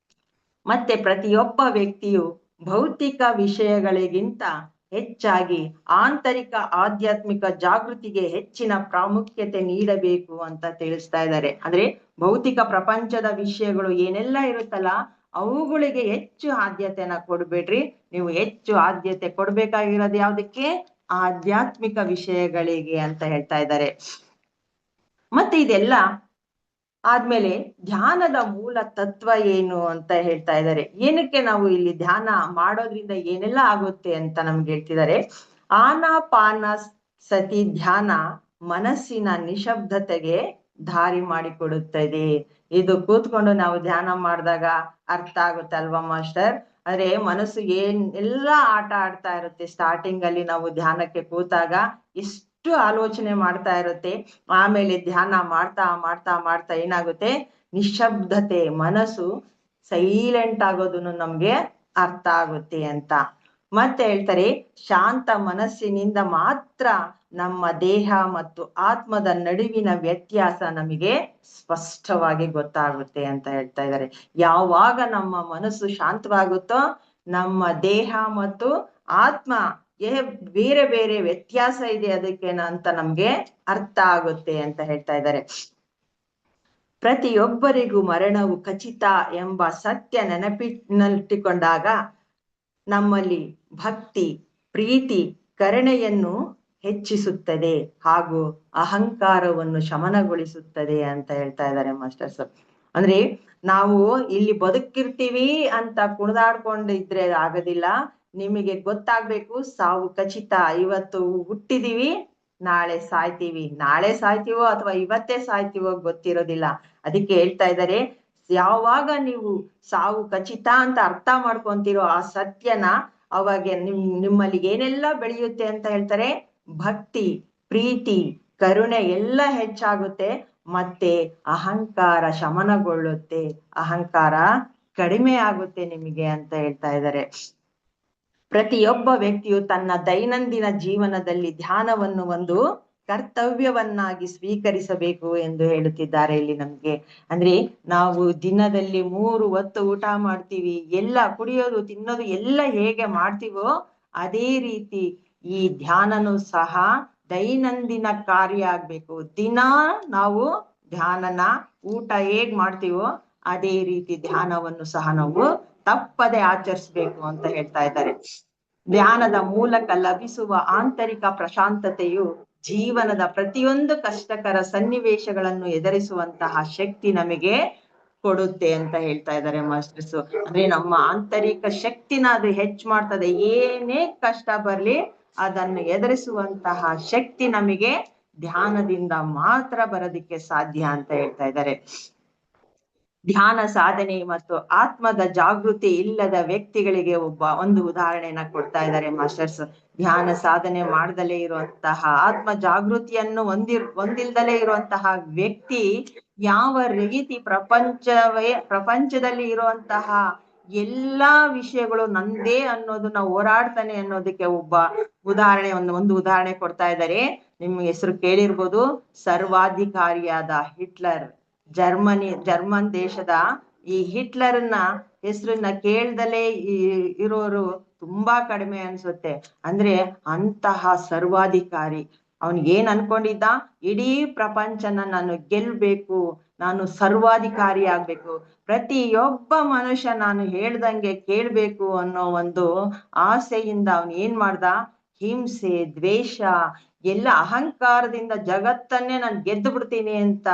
ಮತ್ತೆ ಪ್ರತಿಯೊಬ್ಬ ವ್ಯಕ್ತಿಯು ಭೌತಿಕ ವಿಷಯಗಳಿಗಿಂತ ಹೆಚ್ಚಾಗಿ ಆಂತರಿಕ ಆಧ್ಯಾತ್ಮಿಕ ಜಾಗೃತಿಗೆ ಹೆಚ್ಚಿನ ಪ್ರಾಮುಖ್ಯತೆ ನೀಡಬೇಕು ಅಂತ ತಿಳಿಸ್ತಾ ಇದ್ದಾರೆ. ಅಂದ್ರೆ ಭೌತಿಕ ಪ್ರಪಂಚದ ವಿಷಯಗಳು ಏನೆಲ್ಲ ಇರುತ್ತಲ್ಲ ಅವುಗಳಿಗೆ ಹೆಚ್ಚು ಆದ್ಯತೆನ ಕೊಡ್ಬೇಡ್ರಿ. ನೀವು ಹೆಚ್ಚು ಆದ್ಯತೆ ಕೊಡ್ಬೇಕಾಗಿರೋದು ಯಾವ್ದಕ್ಕೆ? ಆಧ್ಯಾತ್ಮಿಕ ವಿಷಯಗಳಿಗೆ ಅಂತ ಹೇಳ್ತಾ ಇದ್ದಾರೆ. ಮತ್ತೆ ಇದೆಲ್ಲ ಆದ್ಮೇಲೆ ಧ್ಯಾನದ ಮೂಲ ತತ್ವ ಏನು ಅಂತ ಹೇಳ್ತಾ ಇದ್ದಾರೆ. ಏನಕ್ಕೆ ನಾವು ಇಲ್ಲಿ ಧ್ಯಾನ ಮಾಡೋದ್ರಿಂದ ಏನೆಲ್ಲ ಆಗುತ್ತೆ ಅಂತ ನಮ್ಗೆ ಹೇಳ್ತಿದ್ದಾರೆ. ಆನಾಪಾನ ಸತಿ ಧ್ಯಾನ ಮನಸ್ಸಿನ ನಿಶಬ್ದತೆಗೆ ದಾರಿ ಮಾಡಿಕೊಡುತ್ತದೆ. ಇದು ಕೂತ್ಕೊಂಡು ನಾವು ಧ್ಯಾನ ಮಾಡಿದಾಗ ಅರ್ಥ ಆಗುತ್ತೆ ಅಲ್ವಾ ಮಾಸ್ಟರ್? ಅಂದ್ರೆ ಮನಸ್ಸು ಎಲ್ಲ ಆಟ ಆಡ್ತಾ ಇರುತ್ತೆ. ಸ್ಟಾರ್ಟಿಂಗ್ ಅಲ್ಲಿ ನಾವು ಧ್ಯಾನಕ್ಕೆ ಕೂತಾಗ ಎಷ್ಟು ಆಲೋಚನೆ ಮಾಡ್ತಾ ಇರುತ್ತೆ. ಆಮೇಲೆ ಧ್ಯಾನ ಮಾಡ್ತಾ ಮಾಡ್ತಾ ಮಾಡ್ತಾ ಏನಾಗುತ್ತೆ, ನಿಶಬ್ದತೆ, ಮನಸ್ಸು ಸೈಲೆಂಟ್ ಆಗೋದನ್ನು ನಮ್ಗೆ ಅರ್ಥ ಆಗುತ್ತೆ ಅಂತ. ಮತ್ತೆ ಹೇಳ್ತಾರೆ, ಶಾಂತ ಮನಸ್ಸಿನಿಂದ ಮಾತ್ರ ನಮ್ಮ ದೇಹ ಮತ್ತು ಆತ್ಮದ ನಡುವಿನ ವ್ಯತ್ಯಾಸ ನಮಗೆ ಸ್ಪಷ್ಟವಾಗಿ ಗೊತ್ತಾಗುತ್ತೆ ಅಂತ ಹೇಳ್ತಾ ಇದ್ದಾರೆ. ಯಾವಾಗ ನಮ್ಮ ಮನಸ್ಸು ಶಾಂತವಾಗುತ್ತೋ ನಮ್ಮ ದೇಹ ಮತ್ತು ಆತ್ಮ ಬೇರೆ ಬೇರೆ ವ್ಯತ್ಯಾಸ ಇದೆ ಅದಕ್ಕೆ ಅಂತ ನಮ್ಗೆ ಅರ್ಥ ಆಗುತ್ತೆ ಅಂತ ಹೇಳ್ತಾ ಇದ್ದಾರೆ. ಪ್ರತಿಯೊಬ್ಬರಿಗೂ ಮರಣವು ಖಚಿತ ಎಂಬ ಸತ್ಯ ನೆನಪಿನಲ್ಲಿಟ್ಟುಕೊಂಡಾಗ ನಮ್ಮಲ್ಲಿ ಭಕ್ತಿ, ಪ್ರೀತಿ, ಕರುಣೆಯನ್ನು ಹೆಚ್ಚಿಸುತ್ತದೆ ಹಾಗೂ ಅಹಂಕಾರವನ್ನು ಶಮನಗೊಳಿಸುತ್ತದೆ ಅಂತ ಹೇಳ್ತಾ ಇದ್ದಾರೆ ಮಾಸ್ಟರ್ಸ್. ಅಂದ್ರೆ ನಾವು ಇಲ್ಲಿ ಬದುಕಿರ್ತೀವಿ ಅಂತ ಕುಣಿದಾಡ್ಕೊಂಡಿದ್ರೆ ಆಗೋದಿಲ್ಲ. ನಿಮಗೆ ಗೊತ್ತಾಗ್ಬೇಕು ಸಾವು ಖಚಿತ. ಇವತ್ತು ಹುಟ್ಟಿದೀವಿ, ನಾಳೆ ಸಾಯ್ತೀವಿ. ನಾಳೆ ಸಾಯ್ತೀವೋ ಅಥವಾ ಇವತ್ತೇ ಸಾಯ್ತೀವೋ ಗೊತ್ತಿರೋದಿಲ್ಲ. ಅದಕ್ಕೆ ಹೇಳ್ತಾ ಇದ್ದಾರೆ, ಯಾವಾಗ ನೀವು ಸಾವು ಖಚಿತ ಅಂತ ಅರ್ಥ ಮಾಡ್ಕೊಂತೀರೋ ಆ ಸತ್ಯನ, ಅವಾಗ ನಿಮ್ಮಲ್ಲಿ ಏನೆಲ್ಲ ಬೆಳೆಯುತ್ತೆ ಅಂತ ಹೇಳ್ತಾರೆ. ಭಕ್ತಿ, ಪ್ರೀತಿ, ಕರುಣೆ ಎಲ್ಲ ಹೆಚ್ಚಾಗುತ್ತೆ. ಮತ್ತೆ ಅಹಂಕಾರ ಶಮನಗೊಳ್ಳುತ್ತೆ, ಅಹಂಕಾರ ಕಡಿಮೆ ಆಗುತ್ತೆ ನಿಮಗೆ ಅಂತ ಹೇಳ್ತಾ ಇದ್ದಾರೆ. ಪ್ರತಿಯೊಬ್ಬ ವ್ಯಕ್ತಿಯು ತನ್ನ ದೈನಂದಿನ ಜೀವನದಲ್ಲಿ ಧ್ಯಾನವನ್ನು ಒಂದು ಕರ್ತವ್ಯವನ್ನಾಗಿ ಸ್ವೀಕರಿಸಬೇಕು ಎಂದು ಹೇಳುತ್ತಿದ್ದಾರೆ ಇಲ್ಲಿ ನಮ್ಗೆ. ಅಂದ್ರೆ ನಾವು ದಿನದಲ್ಲಿ 3 ಹೊತ್ತು ಊಟ ಮಾಡ್ತೀವಿ, ಎಲ್ಲ ಕುಡಿಯೋದು ತಿನ್ನೋದು ಎಲ್ಲ ಹೇಗೆ ಮಾಡ್ತೀವೋ ಅದೇ ರೀತಿ ಈ ಧ್ಯಾನನೂ ಸಹ ದೈನಂದಿನ ಕಾರ್ಯ ಆಗ್ಬೇಕು. ದಿನ ನಾವು ಧ್ಯಾನನ ಊಟ ಹೇಗ್ ಮಾಡ್ತೀವೋ ಅದೇ ರೀತಿ ಧ್ಯಾನವನ್ನು ಸಹ ನಾವು ತಪ್ಪದೆ ಆಚರಿಸ್ಬೇಕು ಅಂತ ಹೇಳ್ತಾ ಇದ್ದಾರೆ. ಧ್ಯಾನದ ಮೂಲಕ ಲಭಿಸುವ ಆಂತರಿಕ ಪ್ರಶಾಂತತೆಯು ಜೀವನದ ಪ್ರತಿಯೊಂದು ಕಷ್ಟಕರ ಸನ್ನಿವೇಶಗಳನ್ನು ಎದುರಿಸುವಂತಹ ಶಕ್ತಿ ನಮಗೆ ಕೊಡುತ್ತೆ ಅಂತ ಹೇಳ್ತಾ ಇದ್ದಾರೆ ಮಾಸ್ಟರ್ಸ್. ಅಂದ್ರೆ ನಮ್ಮ ಆಂತರಿಕ ಶಕ್ತಿನ ಅದು ಹೆಚ್ಚು ಮಾಡ್ತದೆ. ಏನೇ ಕಷ್ಟ ಬರ್ಲಿ ಅದನ್ನು ಎದುರಿಸುವಂತಹ ಶಕ್ತಿ ನಮಗೆ ಧ್ಯಾನದಿಂದ ಮಾತ್ರ ಬರೋದಿಕ್ಕೆ ಸಾಧ್ಯ ಅಂತ ಹೇಳ್ತಾ ಇದ್ದಾರೆ. ಧ್ಯಾನ ಸಾಧನೆ ಮತ್ತು ಆತ್ಮದ ಜಾಗೃತಿ ಇಲ್ಲದ ವ್ಯಕ್ತಿಗಳಿಗೆ ಒಂದು ಉದಾಹರಣೆಯನ್ನ ಕೊಡ್ತಾ ಇದ್ದಾರೆ ಮಾಸ್ಟರ್ಸ್. ಧ್ಯಾನ ಸಾಧನೆ ಮಾಡದಲೇ ಇರುವಂತಹ, ಆತ್ಮ ಜಾಗೃತಿಯನ್ನು ಹೊಂದಿಲ್ದಲೇ ಇರುವಂತಹ ವ್ಯಕ್ತಿ ಯಾವ ರೀತಿ ಪ್ರಪಂಚದಲ್ಲಿ ಇರುವಂತಹ ಎಲ್ಲಾ ವಿಷಯಗಳು ನಂದೇ ಅನ್ನೋದನ್ನ ಹೋರಾಡ್ತಾನೆ ಅನ್ನೋದಕ್ಕೆ ಒಂದು ಉದಾಹರಣೆ ಕೊಡ್ತಾ ಇದ್ದಾರೆ. ನಿಮ್ ಹೆಸರು ಕೇಳಿರ್ಬೋದು, ಸರ್ವಾಧಿಕಾರಿಯಾದ ಹಿಟ್ಲರ್. ಜರ್ಮನ್ ದೇಶದ ಈ ಹಿಟ್ಲರ್ನ ಹೆಸರನ್ನ ಕೇಳ್ದಲೇ ಇರೋರು ತುಂಬಾ ಕಡಿಮೆ ಅನ್ಸುತ್ತೆ. ಅಂದ್ರೆ ಅಂತಹ ಸರ್ವಾಧಿಕಾರಿ. ಏನ್ ಅನ್ಕೊಂಡಿದ್ದ, ಇಡೀ ಪ್ರಪಂಚನ ನಾನು ಗೆಲ್ಬೇಕು, ನಾನು ಸರ್ವಾಧಿಕಾರಿ ಆಗ್ಬೇಕು, ಪ್ರತಿಯೊಬ್ಬ ಮನುಷ್ಯ ನಾನು ಹೇಳ್ದಂಗೆ ಕೇಳ್ಬೇಕು ಅನ್ನೋ ಒಂದು ಆಸೆಯಿಂದ ಏನ್ ಮಾಡ್ದ, ಹಿಂಸೆ, ದ್ವೇಷ, ಎಲ್ಲ ಅಹಂಕಾರದಿಂದ ಜಗತ್ತನ್ನೇ ನಾನು ಗೆದ್ದು ಬಿಡ್ತೀನಿ ಅಂತ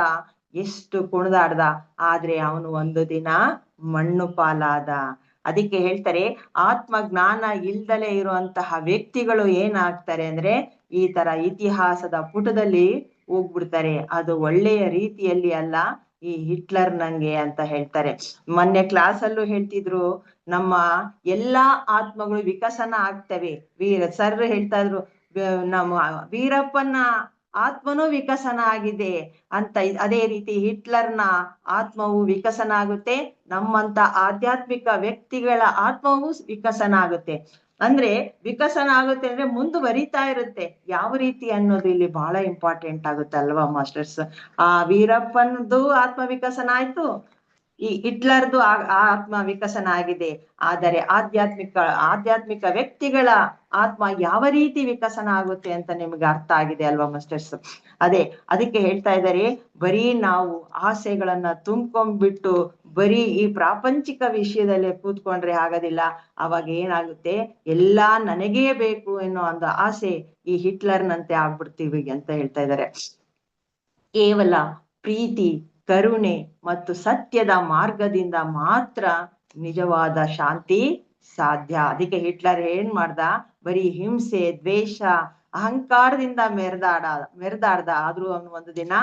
ಎಷ್ಟು ಕುಣಿದಾಡ್ದ. ಆದ್ರೆ ಅವನು ಒಂದು ದಿನ ಮಣ್ಣು ಪಾಲಾದ. ಅದಕ್ಕೆ ಹೇಳ್ತಾರೆ, ಆತ್ಮಜ್ಞಾನ ಇಲ್ದಲೇ ಇರುವಂತಹ ವ್ಯಕ್ತಿಗಳು ಏನಾಗ್ತಾರೆ ಅಂದ್ರೆ ಈ ತರ ಇತಿಹಾಸದ ಪುಟದಲ್ಲಿ ಹೋಗ್ಬಿಡ್ತಾರೆ. ಅದು ಒಳ್ಳೆಯ ರೀತಿಯಲ್ಲಿ ಅಲ್ಲ, ಈ ಹಿಟ್ಲರ್ ನಂಗೆ ಅಂತ ಹೇಳ್ತಾರೆ. ಮೊನ್ನೆ ಕ್ಲಾಸಲ್ಲೂ ಹೇಳ್ತಿದ್ರು, ನಮ್ಮ ಎಲ್ಲಾ ಆತ್ಮಗಳು ವಿಕಸನ ಆಗ್ತವೆ. ಸರ್ ಹೇಳ್ತಾ ಇದ್ರು, ನಮ್ಮ ವೀರಪ್ಪನ ಆತ್ಮನೂ ವಿಕಸನ ಆಗಿದೆ ಅಂತ. ಅದೇ ರೀತಿ ಹಿಟ್ಲರ್ನ ಆತ್ಮವು ವಿಕಸನ ಆಗುತ್ತೆ, ನಮ್ಮಂತ ಆಧ್ಯಾತ್ಮಿಕ ವ್ಯಕ್ತಿಗಳ ಆತ್ಮವು ವಿಕಸನ ಆಗುತ್ತೆ. ಅಂದ್ರೆ ವಿಕಸನ ಆಗುತ್ತೆ ಅಂದ್ರೆ ಮುಂದುವರಿತಾ ಇರುತ್ತೆ. ಯಾವ ರೀತಿ ಅನ್ನೋದು ಇಲ್ಲಿ ಬಹಳ ಇಂಪಾರ್ಟೆಂಟ್ ಆಗುತ್ತೆ ಅಲ್ವಾ ಮಾಸ್ಟರ್ಸ್? ಆ ವೀರಪ್ಪನದು ಆತ್ಮ ವಿಕಸನ ಆಯ್ತು, ಈ ಹಿಟ್ಲರ್ದು ಆತ್ಮ ವಿಕಸನ ಆಗಿದೆ. ಆದರೆ ಆಧ್ಯಾತ್ಮಿಕ ವ್ಯಕ್ತಿಗಳ ಆತ್ಮ ಯಾವ ರೀತಿ ವಿಕಸನ ಆಗುತ್ತೆ ಅಂತ ನಿಮ್ಗೆ ಅರ್ಥ ಆಗಿದೆ ಅಲ್ವಾ ಮಾಸ್ಟರ್ಸ್? ಅದಕ್ಕೆ ಹೇಳ್ತಾ ಇದ್ದಾರೆ, ಬರೀ ನಾವು ಆಸೆಗಳನ್ನ ತುಂಬ್ಕೊಂಡ್ಬಿಟ್ಟು ಬರೀ ಈ ಪ್ರಾಪಂಚಿಕ ವಿಷಯದಲ್ಲೇ ಕೂತ್ಕೊಂಡ್ರೆ ಆಗೋದಿಲ್ಲ. ಅವಾಗ ಏನಾಗುತ್ತೆ, ಎಲ್ಲಾ ನನಗೇ ಬೇಕು ಅನ್ನೋ ಒಂದು ಆಸೆ ಈ ಹಿಟ್ಲರ್ನಂತೆ ಆಗ್ಬಿಡ್ತೀವಿ ಅಂತ ಹೇಳ್ತಾ ಇದ್ದಾರೆ. ಕೇವಲ ಪ್ರೀತಿ, ಕರುಣೆ ಮತ್ತು ಸತ್ಯದ ಮಾರ್ಗದಿಂದ ಮಾತ್ರ ನಿಜವಾದ ಶಾಂತಿ ಸಾಧ್ಯ. ಅದಕ್ಕೆ ಹಿಟ್ಲರ್ ಏನ್ ಮಾಡ್ದ, ಬರೀ ಹಿಂಸೆ, ದ್ವೇಷ, ಅಹಂಕಾರದಿಂದ ಮೆರೆದಾಡ್ದ. ಆದ್ರೂ ಅವನು ಒಂದು ದಿನ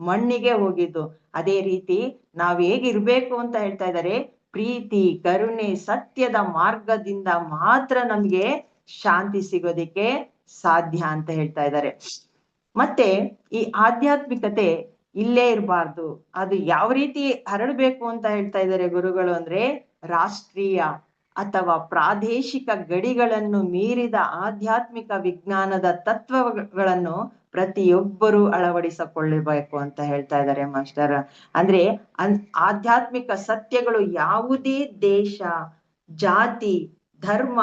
ಮಣ್ಣಿಗೆ ಹೋಗಿದ್ದು. ಅದೇ ರೀತಿ ನಾವ್ ಹೇಗಿರ್ಬೇಕು ಅಂತ ಹೇಳ್ತಾ ಇದ್ದಾರೆ, ಪ್ರೀತಿ, ಕರುಣೆ, ಸತ್ಯದ ಮಾರ್ಗದಿಂದ ಮಾತ್ರ ನಮ್ಗೆ ಶಾಂತಿ ಸಿಗೋದಿಕ್ಕೆ ಸಾಧ್ಯ ಅಂತ ಹೇಳ್ತಾ ಇದ್ದಾರೆ. ಮತ್ತೆ ಈ ಆಧ್ಯಾತ್ಮಿಕತೆ ಇಲ್ಲೇ ಇರಬಾರ್ದು, ಅದು ಯಾವ ರೀತಿ ಹರಡ್ಬೇಕು ಅಂತ ಹೇಳ್ತಾ ಇದ್ದಾರೆ ಗುರುಗಳು ಅಂದ್ರೆ, ರಾಷ್ಟ್ರೀಯ ಅಥವಾ ಪ್ರಾದೇಶಿಕ ಗಡಿಗಳನ್ನು ಮೀರಿದ ಆಧ್ಯಾತ್ಮಿಕ ವಿಜ್ಞಾನದ ತತ್ವಗಳನ್ನು ಪ್ರತಿಯೊಬ್ಬರು ಅಳವಡಿಸಿಕೊಳ್ಳಬೇಕು ಅಂತ ಹೇಳ್ತಾ ಇದ್ದಾರೆ ಮಾಸ್ಟರ್. ಅಂದ್ರೆ ಆಧ್ಯಾತ್ಮಿಕ ಸತ್ಯಗಳು ಯಾವುದೇ ದೇಶ, ಜಾತಿ, ಧರ್ಮ,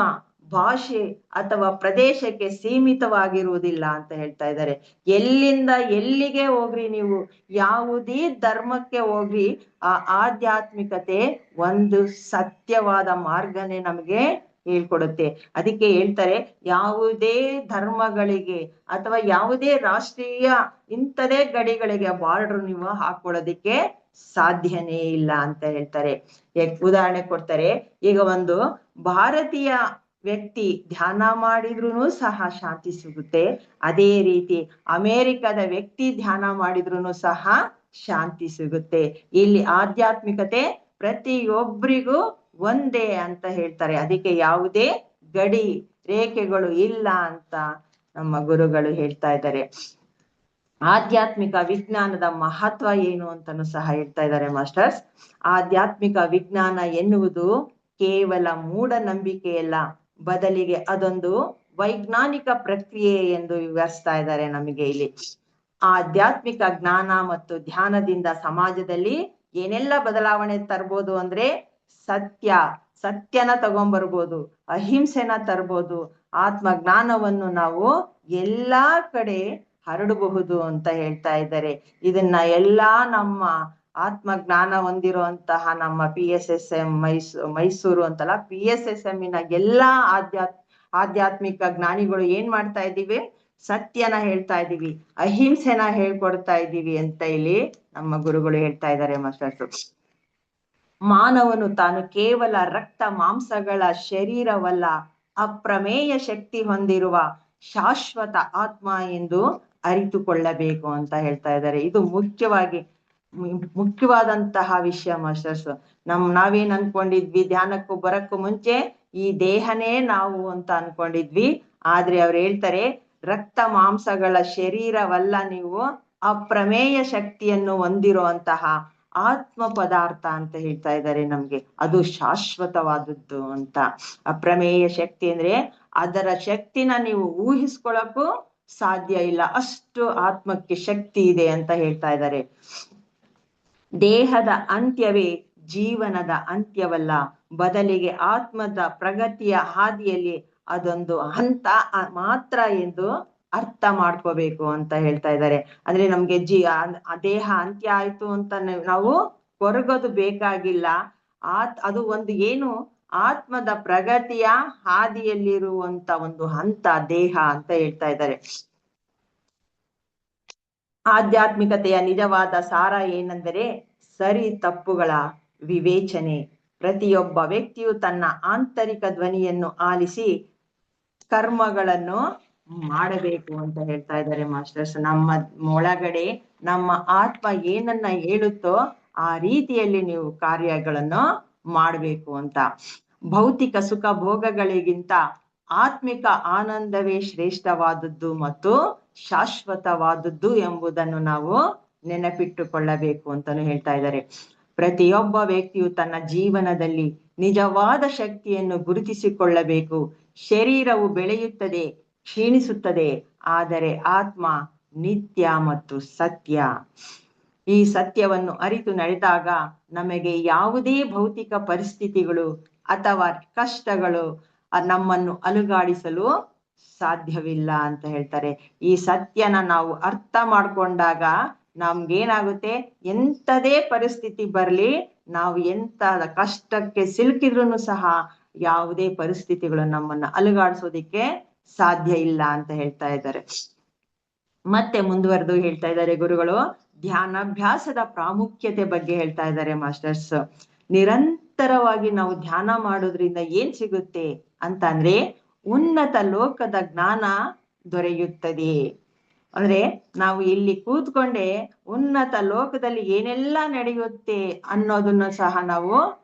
ಭಾಷೆ ಅಥವಾ ಪ್ರದೇಶಕ್ಕೆ ಸೀಮಿತವಾಗಿರುವುದಿಲ್ಲ ಅಂತ ಹೇಳ್ತಾ ಇದ್ದಾರೆ. ಎಲ್ಲಿಂದ ಎಲ್ಲಿಗೆ ಹೋಗ್ರಿ ನೀವು, ಯಾವುದೇ ಧರ್ಮಕ್ಕೆ ಹೋಗ್ರಿ, ಆ ಆಧ್ಯಾತ್ಮಿಕತೆ ಒಂದು ಸತ್ಯವಾದ ಮಾರ್ಗನೇ ನಮಗೆ ಹೇಳ್ಕೊಡುತ್ತೆ. ಅದಕ್ಕೆ ಹೇಳ್ತಾರೆ, ಯಾವುದೇ ಧರ್ಮಗಳಿಗೆ ಅಥವಾ ಯಾವುದೇ ರಾಷ್ಟ್ರೀಯ ಇಂಥದೇ ಗಡಿಗಳಿಗೆ ಬಾರ್ಡರ್ ನೀವು ಹಾಕೊಳ್ಳೋದಿಕ್ಕೆ ಸಾಧ್ಯನೇ ಇಲ್ಲ ಅಂತ ಹೇಳ್ತಾರೆ. ಉದಾಹರಣೆ ಕೊಡ್ತಾರೆ, ಈಗ ಒಂದು ಭಾರತೀಯ ವ್ಯಕ್ತಿ ಧ್ಯಾನ ಮಾಡಿದ್ರು ಸಹ ಶಾಂತಿ ಸಿಗುತ್ತೆ. ಅದೇ ರೀತಿ ಅಮೆರಿಕದ ವ್ಯಕ್ತಿ ಧ್ಯಾನ ಮಾಡಿದ್ರು ಸಹ ಶಾಂತಿ ಸಿಗುತ್ತೆ. ಇಲ್ಲಿ ಆಧ್ಯಾತ್ಮಿಕತೆ ಪ್ರತಿಯೊಬ್ಬರಿಗೂ ಒಂದೇ ಅಂತ ಹೇಳ್ತಾರೆ. ಅದಕ್ಕೆ ಯಾವುದೇ ಗಡಿ ರೇಖೆಗಳು ಇಲ್ಲ ಅಂತ ನಮ್ಮ ಗುರುಗಳು ಹೇಳ್ತಾ ಇದ್ದಾರೆ. ಆಧ್ಯಾತ್ಮಿಕ ವಿಜ್ಞಾನದ ಮಹತ್ವ ಏನು ಅಂತಾನು ಸಹ ಹೇಳ್ತಾ ಇದ್ದಾರೆ ಮಾಸ್ಟರ್ಸ್. ಆಧ್ಯಾತ್ಮಿಕ ವಿಜ್ಞಾನ ಎನ್ನುವುದು ಕೇವಲ ಮೂಢನಂಬಿಕೆಯಲ್ಲ, ಬದಲಿಗೆ ಅದೊಂದು ವೈಜ್ಞಾನಿಕ ಪ್ರಕ್ರಿಯೆ ಎಂದು ವಿವರಿಸ್ತಾ ಇದ್ದಾರೆ ನಮಗೆ ಇಲ್ಲಿ. ಆಧ್ಯಾತ್ಮಿಕ ಜ್ಞಾನ ಮತ್ತು ಧ್ಯಾನದಿಂದ ಸಮಾಜದಲ್ಲಿ ಏನೆಲ್ಲ ಬದಲಾವಣೆ ತರ್ಬೋದು ಅಂದ್ರೆ, ಸತ್ಯನ ತಗೊಂಡ್ಬರ್ಬೋದು, ಅಹಿಂಸೆನ ತರ್ಬೋದು, ಆತ್ಮಜ್ಞಾನವನ್ನು ನಾವು ಎಲ್ಲಾ ಕಡೆ ಹರಡಬಹುದು ಅಂತ ಹೇಳ್ತಾ ಇದ್ದಾರೆ. ಇದನ್ನ ಎಲ್ಲಾ ನಮ್ಮ ಆತ್ಮಜ್ಞಾನ ಹೊಂದಿರುವಂತಹ ನಮ್ಮ PSSM ಮೈಸೂರು ಅಂತಲ್ಲ, PSSM ಎಲ್ಲಾ ಆಧ್ಯಾತ್ಮಿಕ ಜ್ಞಾನಿಗಳು ಏನ್ ಮಾಡ್ತಾ ಇದ್ದೀವಿ, ಸತ್ಯನ ಹೇಳ್ತಾ ಇದ್ದೀವಿ, ಅಹಿಂಸೆನ ಹೇಳ್ಕೊಡ್ತಾ ಇದ್ದೀವಿ ಅಂತ ಇಲ್ಲಿ ನಮ್ಮ ಗುರುಗಳು ಹೇಳ್ತಾ ಇದ್ದಾರೆ ಮಾಸ್ಟರ್ಸ್. ಮಾನವನು ತಾನು ಕೇವಲ ರಕ್ತ ಮಾಂಸಗಳ ಶರೀರವಲ್ಲ, ಅಪ್ರಮೇಯ ಶಕ್ತಿ ಹೊಂದಿರುವ ಶಾಶ್ವತ ಆತ್ಮ ಎಂದು ಅರಿತುಕೊಳ್ಳಬೇಕು ಅಂತ ಹೇಳ್ತಾ ಇದ್ದಾರೆ. ಇದು ಮುಖ್ಯವಾದಂತಹ ವಿಷಯ ಮಾಸ್ಟರ್ಸ್. ನಾವೇನ್ ಅನ್ಕೊಂಡಿದ್ವಿ, ಧ್ಯಾನಕ್ಕೂ ಬರಕ್ಕೂ ಮುಂಚೆ ಈ ದೇಹನೇ ನಾವು ಅಂತ ಅನ್ಕೊಂಡಿದ್ವಿ. ಆದ್ರೆ ಅವ್ರು ಹೇಳ್ತಾರೆ, ರಕ್ತ ಮಾಂಸಗಳ ಶರೀರವಲ್ಲ ನೀವು, ಅಪ್ರಮೇಯ ಶಕ್ತಿಯನ್ನು ಹೊಂದಿರುವಂತಹ ಆತ್ಮ ಪದಾರ್ಥ ಅಂತ ಹೇಳ್ತಾ ಇದ್ದಾರೆ ನಮ್ಗೆ. ಅದು ಶಾಶ್ವತವಾದದ್ದು ಅಂತ. ಅಪ್ರಮೇಯ ಶಕ್ತಿ ಅಂದ್ರೆ ಅದರ ಶಕ್ತಿನ ನೀವು ಊಹಿಸ್ಕೊಳಕ್ಕೂ ಸಾಧ್ಯ ಇಲ್ಲ, ಅಷ್ಟು ಆತ್ಮಕ್ಕೆ ಶಕ್ತಿ ಇದೆ ಅಂತ ಹೇಳ್ತಾ ಇದ್ದಾರೆ. ದೇಹದ ಅಂತ್ಯವೇ ಜೀವನದ ಅಂತ್ಯವಲ್ಲ, ಬದಲಿಗೆ ಆತ್ಮದ ಪ್ರಗತಿಯ ಹಾದಿಯಲ್ಲಿ ಅದೊಂದು ಹಂತ ಮಾತ್ರ ಎಂದು ಅರ್ಥ ಮಾಡ್ಕೋಬೇಕು ಅಂತ ಹೇಳ್ತಾ ಇದ್ದಾರೆ. ಅಂದ್ರೆ ನಮ್ಗೆ ದೇಹ ಅಂತ್ಯ ಆಯ್ತು ಅಂತ ನಾವು ಕೊರಗೋದು ಬೇಕಾಗಿಲ್ಲ. ಅದು ಒಂದು ಏನು ಆತ್ಮದ ಪ್ರಗತಿಯ ಹಾದಿಯಲ್ಲಿರುವಂತ ಒಂದು ಹಂತ ದೇಹ ಅಂತ ಹೇಳ್ತಾ ಇದ್ದಾರೆ. ಆಧ್ಯಾತ್ಮಿಕತೆಯ ನಿಜವಾದ ಸಾರ ಏನೆಂದರೆ ಸರಿ ತಪ್ಪುಗಳ ವಿವೇಚನೆ. ಪ್ರತಿಯೊಬ್ಬ ವ್ಯಕ್ತಿಯು ತನ್ನ ಆಂತರಿಕ ಧ್ವನಿಯನ್ನು ಆಲಿಸಿ ಕರ್ಮಗಳನ್ನು ಮಾಡಬೇಕು ಅಂತ ಹೇಳ್ತಾ ಇದ್ದಾರೆ ಮಾಸ್ಟರ್ಸ್. ನಮ್ಮ ಒಳಗಡೆ ನಮ್ಮ ಆತ್ಮ ಏನನ್ನ ಹೇಳುತ್ತೋ ಆ ರೀತಿಯಲ್ಲಿ ನೀವು ಕಾರ್ಯಗಳನ್ನು ಮಾಡಬೇಕು ಅಂತ. ಭೌತಿಕ ಸುಖ ಭೋಗಗಳಿಗಿಂತ ಆತ್ಮಿಕ ಆನಂದವೇ ಶ್ರೇಷ್ಠವಾದದ್ದು ಮತ್ತು ಶಾಶ್ವತವಾದದ್ದು ಎಂಬುದನ್ನು ನಾವು ನೆನಪಿಟ್ಟುಕೊಳ್ಳಬೇಕು ಅಂತಾನು ಹೇಳ್ತಾ ಇದ್ದಾರೆ. ಪ್ರತಿಯೊಬ್ಬ ವ್ಯಕ್ತಿಯು ತನ್ನ ಜೀವನದಲ್ಲಿ ನಿಜವಾದ ಶಕ್ತಿಯನ್ನು ಗುರುತಿಸಿಕೊಳ್ಳಬೇಕು. ಶರೀರವು ಬೆಳೆಯುತ್ತದೆ, ಕ್ಷೀಣಿಸುತ್ತದೆ, ಆದರೆ ಆತ್ಮ ನಿತ್ಯ ಮತ್ತು ಸತ್ಯ. ಈ ಸತ್ಯವನ್ನು ಅರಿತು ನಡೆದಾಗ ನಮಗೆ ಯಾವುದೇ ಭೌತಿಕ ಪರಿಸ್ಥಿತಿಗಳು ಅಥವಾ ಕಷ್ಟಗಳು ನಮ್ಮನ್ನು ಅಲುಗಾಡಿಸಲು ಸಾಧ್ಯವಿಲ್ಲ ಅಂತ ಹೇಳ್ತಾರೆ. ಈ ಸತ್ಯನ ನಾವು ಅರ್ಥ ಮಾಡ್ಕೊಂಡಾಗ ನಮ್ಗೇನಾಗುತ್ತೆ, ಎಂಥದೇ ಪರಿಸ್ಥಿತಿ ಬರ್ಲಿ, ನಾವು ಎಂತ ಕಷ್ಟಕ್ಕೆ ಸಿಲುಕಿದ್ರು ಸಹ ಯಾವುದೇ ಪರಿಸ್ಥಿತಿಗಳು ನಮ್ಮನ್ನ ಅಲುಗಾಡಿಸೋದಿಕ್ಕೆ ಸಾಧ್ಯ ಇಲ್ಲ ಅಂತ ಹೇಳ್ತಾ ಇದ್ದಾರೆ. ಮತ್ತೆ ಮುಂದುವರೆದು ಹೇಳ್ತಾ ಇದ್ದಾರೆ ಗುರುಗಳು, ಧ್ಯಾನಾಭ್ಯಾಸದ ಪ್ರಾಮುಖ್ಯತೆ ಬಗ್ಗೆ ಹೇಳ್ತಾ ಇದ್ದಾರೆ ಮಾಸ್ಟರ್ಸ್. ನಿರಂತರವಾಗಿ ನಾವು ಧ್ಯಾನ ಮಾಡೋದ್ರಿಂದ ಏನ್ ಸಿಗುತ್ತೆ ಅಂತ ಅಂದ್ರೆ ಉನ್ನತ ಲೋಕದ ಜ್ಞಾನ ದೊರೆಯುತ್ತದೆ. ಅಂದ್ರೆ ನಾವು ಇಲ್ಲಿ ಕೂತ್ಕೊಂಡೆ ಉನ್ನತ ಲೋಕದಲ್ಲಿ ಏನೆಲ್ಲ ನಡೆಯುತ್ತೆ ಅನ್ನೋದನ್ನ ಸಹ ನಾವು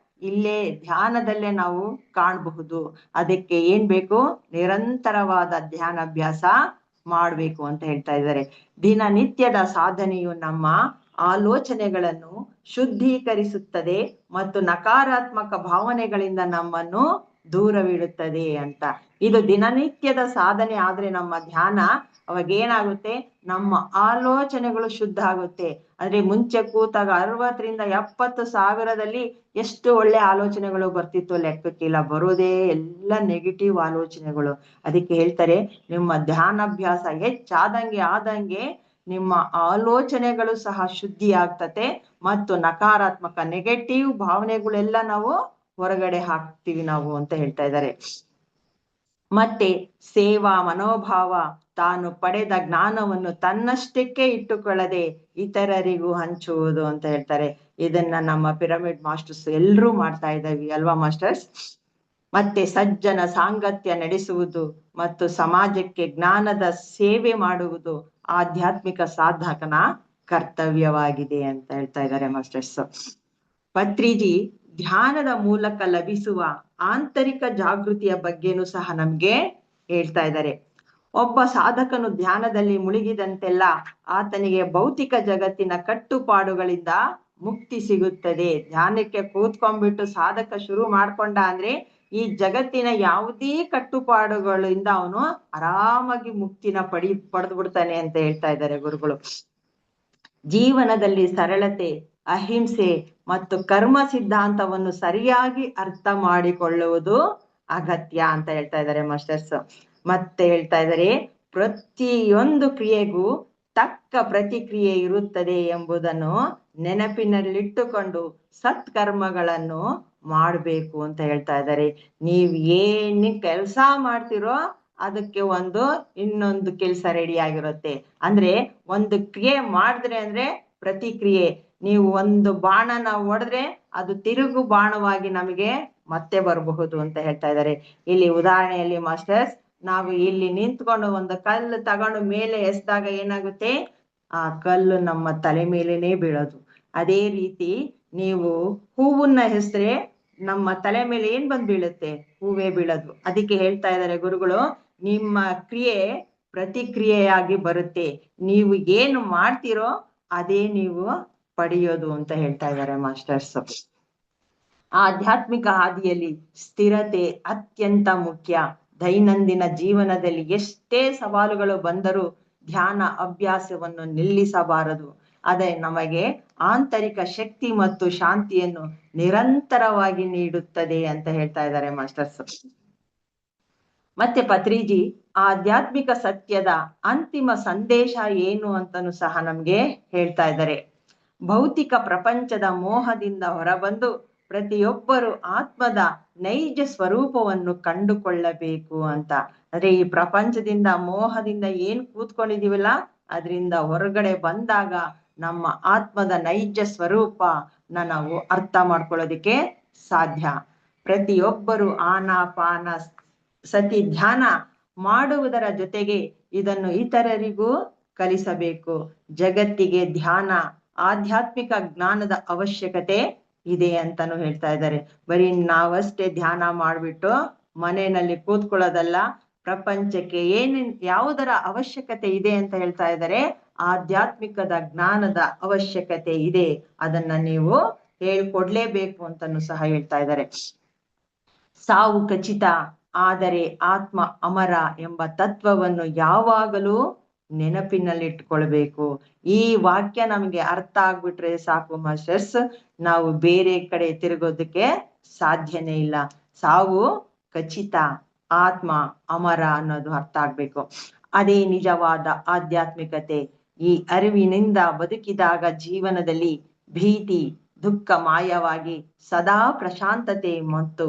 ಇಲ್ಲೇ ಧ್ಯಾನದಲ್ಲೇ ನಾವು ಕಾಣಬಹುದು. ಅದಕ್ಕೆ ಏನ್ ಬೇಕು, ನಿರಂತರವಾದ ಧ್ಯಾನಾಭ್ಯಾಸ ಮಾಡ್ಬೇಕು ಅಂತ ಹೇಳ್ತಾ ಇದ್ದಾರೆ. ದಿನನಿತ್ಯದ ಸಾಧನೆಯು ನಮ್ಮ ಆಲೋಚನೆಗಳನ್ನು ಶುದ್ಧೀಕರಿಸುತ್ತದೆ ಮತ್ತು ನಕಾರಾತ್ಮಕ ಭಾವನೆಗಳಿಂದ ನಮ್ಮನ್ನು ದೂರವಿಡುತ್ತದೆ ಅಂತ. ಇದು ದಿನನಿತ್ಯದ ಸಾಧನೆ ಆದ್ರೆ ನಮ್ಮ ಧ್ಯಾನ, ಅವಾಗ ಏನಾಗುತ್ತೆ, ನಮ್ಮ ಆಲೋಚನೆಗಳು ಶುದ್ಧ ಆಗುತ್ತೆ. ಅಂದ್ರೆ ಮುಂಚೆ ಕೂತಾಗ 60,000-70,000 ಎಷ್ಟು ಒಳ್ಳೆ ಆಲೋಚನೆಗಳು ಬರ್ತಿತ್ತು ಲೆಕ್ಕಕ್ಕಿಲ್ಲ, ಬರೋದೇ ಎಲ್ಲ ನೆಗೆಟಿವ್ ಆಲೋಚನೆಗಳು. ಅದಕ್ಕೆ ಹೇಳ್ತಾರೆ, ನಿಮ್ಮ ಧ್ಯಾನಾಭ್ಯಾಸ ಆದಂಗೆ ನಿಮ್ಮ ಆಲೋಚನೆಗಳು ಸಹ ಶುದ್ಧಿ ಆಗ್ತತೆ ಮತ್ತು ನಕಾರಾತ್ಮಕ ನೆಗೆಟಿವ್ ಭಾವನೆಗಳೆಲ್ಲ ನಾವು ಹೊರಗಡೆ ಹಾಕ್ತೀವಿ ನಾವು ಅಂತ ಹೇಳ್ತಾ ಇದ್ದಾರೆ. ಮತ್ತೆ ಸೇವಾ ಮನೋಭಾವ, ತಾನು ಪಡೆದ ಜ್ಞಾನವನ್ನು ತನ್ನಷ್ಟಕ್ಕೆ ಇಟ್ಟುಕೊಳ್ಳದೆ ಇತರರಿಗೂ ಹಂಚುವುದು ಅಂತ ಹೇಳ್ತಾರೆ. ಇದನ್ನ ನಮ್ಮ ಪಿರಮಿಡ್ ಮಾಸ್ಟರ್ಸ್ ಎಲ್ರೂ ಮಾಡ್ತಾ ಇದ್ದೀವಿ ಅಲ್ವಾ ಮಾಸ್ಟರ್ಸ್. ಮತ್ತೆ ಸಜ್ಜನ ಸಾಂಗತ್ಯ ನಡೆಸುವುದು ಮತ್ತು ಸಮಾಜಕ್ಕೆ ಜ್ಞಾನದ ಸೇವೆ ಮಾಡುವುದು ಆಧ್ಯಾತ್ಮಿಕ ಸಾಧಕನ ಕರ್ತವ್ಯವಾಗಿದೆ ಅಂತ ಹೇಳ್ತಾ ಇದ್ದಾರೆ ಮಾಸ್ಟರ್ಸ್. ಪತ್ರಿಜಿ ಧ್ಯಾನದ ಮೂಲಕ ಲಭಿಸುವ ಆಂತರಿಕ ಜಾಗೃತಿಯ ಬಗ್ಗೆನೂ ಸಹ ನಮ್ಗೆ ಹೇಳ್ತಾ ಇದ್ದಾರೆ. ಒಬ್ಬ ಸಾಧಕನು ಧ್ಯಾನದಲ್ಲಿ ಮುಳುಗಿದಂತೆಲ್ಲ ಆತನಿಗೆ ಭೌತಿಕ ಜಗತ್ತಿನ ಕಟ್ಟುಪಾಡುಗಳಿಂದ ಮುಕ್ತಿ ಸಿಗುತ್ತದೆ. ಧ್ಯಾನಕ್ಕೆ ಕೂತ್ಕೊಂಡ್ಬಿಟ್ಟು ಸಾಧಕ ಶುರು ಮಾಡ್ಕೊಂಡ ಅಂದ್ರೆ ಈ ಜಗತ್ತಿನ ಯಾವುದೇ ಕಟ್ಟುಪಾಡುಗಳಿಂದ ಅವನು ಆರಾಮಾಗಿ ಮುಕ್ತಿನ ಪಡೆದು ಬಿಡ್ತಾನೆ ಅಂತ ಹೇಳ್ತಾ ಇದ್ದಾರೆ ಗುರುಗಳು. ಜೀವನದಲ್ಲಿ ಸರಳತೆ, ಅಹಿಂಸೆ ಮತ್ತು ಕರ್ಮ ಸಿದ್ಧಾಂತವನ್ನು ಸರಿಯಾಗಿ ಅರ್ಥ ಮಾಡಿಕೊಳ್ಳುವುದು ಅಗತ್ಯ ಅಂತ ಹೇಳ್ತಾ ಇದ್ದಾರೆ ಮಾಸ್ಟರ್ಸ್. ಮತ್ತೆ ಹೇಳ್ತಾ ಇದ್ದಾರೆ, ಪ್ರತಿಯೊಂದು ಕ್ರಿಯೆಗೂ ತಕ್ಕ ಪ್ರತಿಕ್ರಿಯೆ ಇರುತ್ತದೆ ಎಂಬುದನ್ನು ನೆನಪಿನಲ್ಲಿಟ್ಟುಕೊಂಡು ಸತ್ಕರ್ಮಗಳನ್ನು ಮಾಡಬೇಕು ಅಂತ ಹೇಳ್ತಾ ಇದ್ದಾರೆ. ನೀವ್ ಏನು ಕೆಲಸ ಮಾಡ್ತಿರೋ ಅದಕ್ಕೆ ಇನ್ನೊಂದು ಕೆಲಸ ರೆಡಿ ಆಗಿರುತ್ತೆ. ಅಂದ್ರೆ ಒಂದು ಕ್ರಿಯೆ ಮಾಡಿದ್ರೆ ಅಂದ್ರೆ ಪ್ರತಿಕ್ರಿಯೆ. ನೀವು ಒಂದು ಬಾಣನ ಹೊಡೆದ್ರೆ ಅದು ತಿರುಗು ಬಾಣವಾಗಿ ನಮಗೆ ಮತ್ತೆ ಬರಬಹುದು ಅಂತ ಹೇಳ್ತಾ ಇದ್ದಾರೆ. ಇಲ್ಲಿ ಉದಾಹರಣೆಯಲ್ಲಿ ಮಾಸ್ಟರ್ಸ್, ನಾವು ಇಲ್ಲಿ ನಿಂತ್ಕೊಂಡು ಒಂದು ಕಲ್ಲು ತಗೊಂಡು ಮೇಲೆ ಎಸ್ದಾಗ ಏನಾಗುತ್ತೆ, ಆ ಕಲ್ಲು ನಮ್ಮ ತಲೆ ಮೇಲೇನೆ ಬೀಳೋದು. ಅದೇ ರೀತಿ ನೀವು ಹೂವನ್ನ ಹೆಸ್ರೆ ನಮ್ಮ ತಲೆ ಮೇಲೆ ಏನ್ ಬಂದ್ ಬೀಳುತ್ತೆ, ಹೂವೇ ಬೀಳೋದು. ಅದಕ್ಕೆ ಹೇಳ್ತಾ ಇದ್ದಾರೆ ಗುರುಗಳು, ನಿಮ್ಮ ಕ್ರಿಯೆ ಪ್ರತಿಕ್ರಿಯೆಯಾಗಿ ಬರುತ್ತೆ. ನೀವು ಏನು ಮಾಡ್ತೀರೋ ಅದೇ ನೀವು ಪಡೆಯೋದು ಅಂತ ಹೇಳ್ತಾ ಇದ್ದಾರೆ ಮಾಸ್ಟರ್ಸ್. ಆಧ್ಯಾತ್ಮಿಕ ಹಾದಿಯಲ್ಲಿ ಸ್ಥಿರತೆ ಅತ್ಯಂತ ಮುಖ್ಯ. ದೈನಂದಿನ ಜೀವನದಲ್ಲಿ ಎಷ್ಟೇ ಸವಾಲುಗಳು ಬಂದರೂ ಧ್ಯಾನ ಅಭ್ಯಾಸವನ್ನು ನಿಲ್ಲಿಸಬಾರದು. ಅದೇ ನಮಗೆ ಆಂತರಿಕ ಶಕ್ತಿ ಮತ್ತು ಶಾಂತಿಯನ್ನು ನಿರಂತರವಾಗಿ ನೀಡುತ್ತದೆ ಅಂತ ಹೇಳ್ತಾ ಇದ್ದಾರೆ ಮಾಸ್ಟರ್ಸ್. ಮತ್ತೆ ಪತ್ರಿಜಿ ಆಧ್ಯಾತ್ಮಿಕ ಸತ್ಯದ ಅಂತಿಮ ಸಂದೇಶ ಏನು ಅಂತನೂ ಸಹ ನಮ್ಗೆ ಹೇಳ್ತಾ ಇದ್ದಾರೆ. ಭೌತಿಕ ಪ್ರಪಂಚದ ಮೋಹದಿಂದ ಹೊರಬಂದು ಪ್ರತಿಯೊಬ್ಬರು ಆತ್ಮದ ನೈಜ ಸ್ವರೂಪವನ್ನು ಕಂಡುಕೊಳ್ಳಬೇಕು ಅಂತ. ಅಂದ್ರೆ ಈ ಪ್ರಪಂಚದಿಂದ ಮೋಹದಿಂದ ಏನ್ ಕೂತ್ಕೊಂಡಿದೀವಲ್ಲ ಅದರಿಂದ ಹೊರಗಡೆ ಬಂದಾಗ ನಮ್ಮ ಆತ್ಮದ ನೈಜ ಸ್ವರೂಪ ನಾವು ಅರ್ಥ ಮಾಡ್ಕೊಳ್ಳೋದಿಕ್ಕೆ ಸಾಧ್ಯ. ಪ್ರತಿಯೊಬ್ಬರು ಆನಾಪಾನ ಸತಿ ಧ್ಯಾನ ಮಾಡುವುದರ ಜೊತೆಗೆ ಇದನ್ನು ಇತರರಿಗೂ ಕಲಿಸಬೇಕು. ಜಗತ್ತಿಗೆ ಧ್ಯಾನ ಆಧ್ಯಾತ್ಮಿಕ ಜ್ಞಾನದ ಅವಶ್ಯಕತೆ ಇದೆ ಅಂತಾನು ಹೇಳ್ತಾ ಇದ್ದಾರೆ. ಬರೀ ನಾವಷ್ಟೇ ಧ್ಯಾನ ಮಾಡ್ಬಿಟ್ಟು ಮನೆಯಲ್ಲಿ ಕೂತ್ಕೊಳ್ಳೋದಲ್ಲ, ಪ್ರಪಂಚಕ್ಕೆ ಯಾವುದರ ಅವಶ್ಯಕತೆ ಇದೆ ಅಂತ ಹೇಳ್ತಾ ಇದ್ದಾರೆ. ಆಧ್ಯಾತ್ಮಿಕದ ಜ್ಞಾನದ ಅವಶ್ಯಕತೆ ಇದೆ, ಅದನ್ನ ನೀವು ಹೇಳ್ಕೊಡ್ಲೇಬೇಕು ಅಂತಾನು ಸಹ ಹೇಳ್ತಾ ಇದ್ದಾರೆ. ಸಾವು ಖಚಿತ, ಆದರೆ ಆತ್ಮ ಅಮರ ಎಂಬ ತತ್ವವನ್ನು ಯಾವಾಗಲೂ ನೆನಪಿನಲ್ಲಿಟ್ಕೊಳ್ಬೇಕು. ಈ ವಾಕ್ಯ ನಮ್ಗೆ ಅರ್ಥ ಆಗ್ಬಿಟ್ರೆ ಸಾಕು ಮಾಸ್ಟರ್ಸ್, ನಾವು ಬೇರೆ ಕಡೆ ತಿರುಗೋದಕ್ಕೆ ಸಾಧ್ಯನೇ ಇಲ್ಲ. ಸಾವು ಖಚಿತ, ಆತ್ಮ ಅಮರ ಅನ್ನೋದು ಅರ್ಥ ಆಗ್ಬೇಕು. ಅದೇ ನಿಜವಾದ ಆಧ್ಯಾತ್ಮಿಕತೆ. ಈ ಅರಿವಿನಿಂದ ಬದುಕಿದಾಗ ಜೀವನದಲ್ಲಿ ಭೀತಿ ದುಃಖ ಮಾಯವಾಗಿ ಸದಾ ಪ್ರಶಾಂತತೆ ಮತ್ತು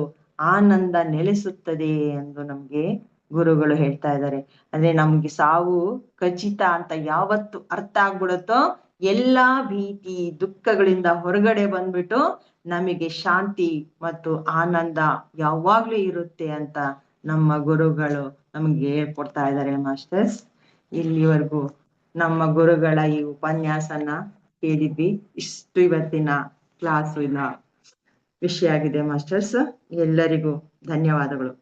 ಆನಂದ ನೆಲೆಸುತ್ತದೆ ಎಂದು ನಮ್ಗೆ ಗುರುಗಳು ಹೇಳ್ತಾ ಇದ್ದಾರೆ. ಅಂದ್ರೆ ನಮ್ಗೆ ಸಾವು ಖಚಿತ ಅಂತ ಯಾವತ್ತು ಅರ್ಥ ಆಗ್ಬಿಡುತ್ತೋ ಎಲ್ಲಾ ಭೀತಿ ದುಃಖಗಳಿಂದ ಹೊರಗಡೆ ಬಂದ್ಬಿಟ್ಟು ನಮಗೆ ಶಾಂತಿ ಮತ್ತು ಆನಂದ ಯಾವಾಗ್ಲೂ ಇರುತ್ತೆ ಅಂತ ನಮ್ಮ ಗುರುಗಳು ನಮ್ಗೆ ಹೇಳ್ಕೊಡ್ತಾ ಇದ್ದಾರೆ ಮಾಸ್ಟರ್ಸ್. ಇಲ್ಲಿವರೆಗೂ ನಮ್ಮ ಗುರುಗಳ ಈ ಉಪನ್ಯಾಸನ ಕೇಳಿದ್ವಿ. ಇಷ್ಟು ಇವತ್ತಿನ ಕ್ಲಾಸಿನ ವಿಷಯ ಆಗಿದೆ ಮಾಸ್ಟರ್ಸ್. ಎಲ್ಲರಿಗೂ ಧನ್ಯವಾದಗಳು.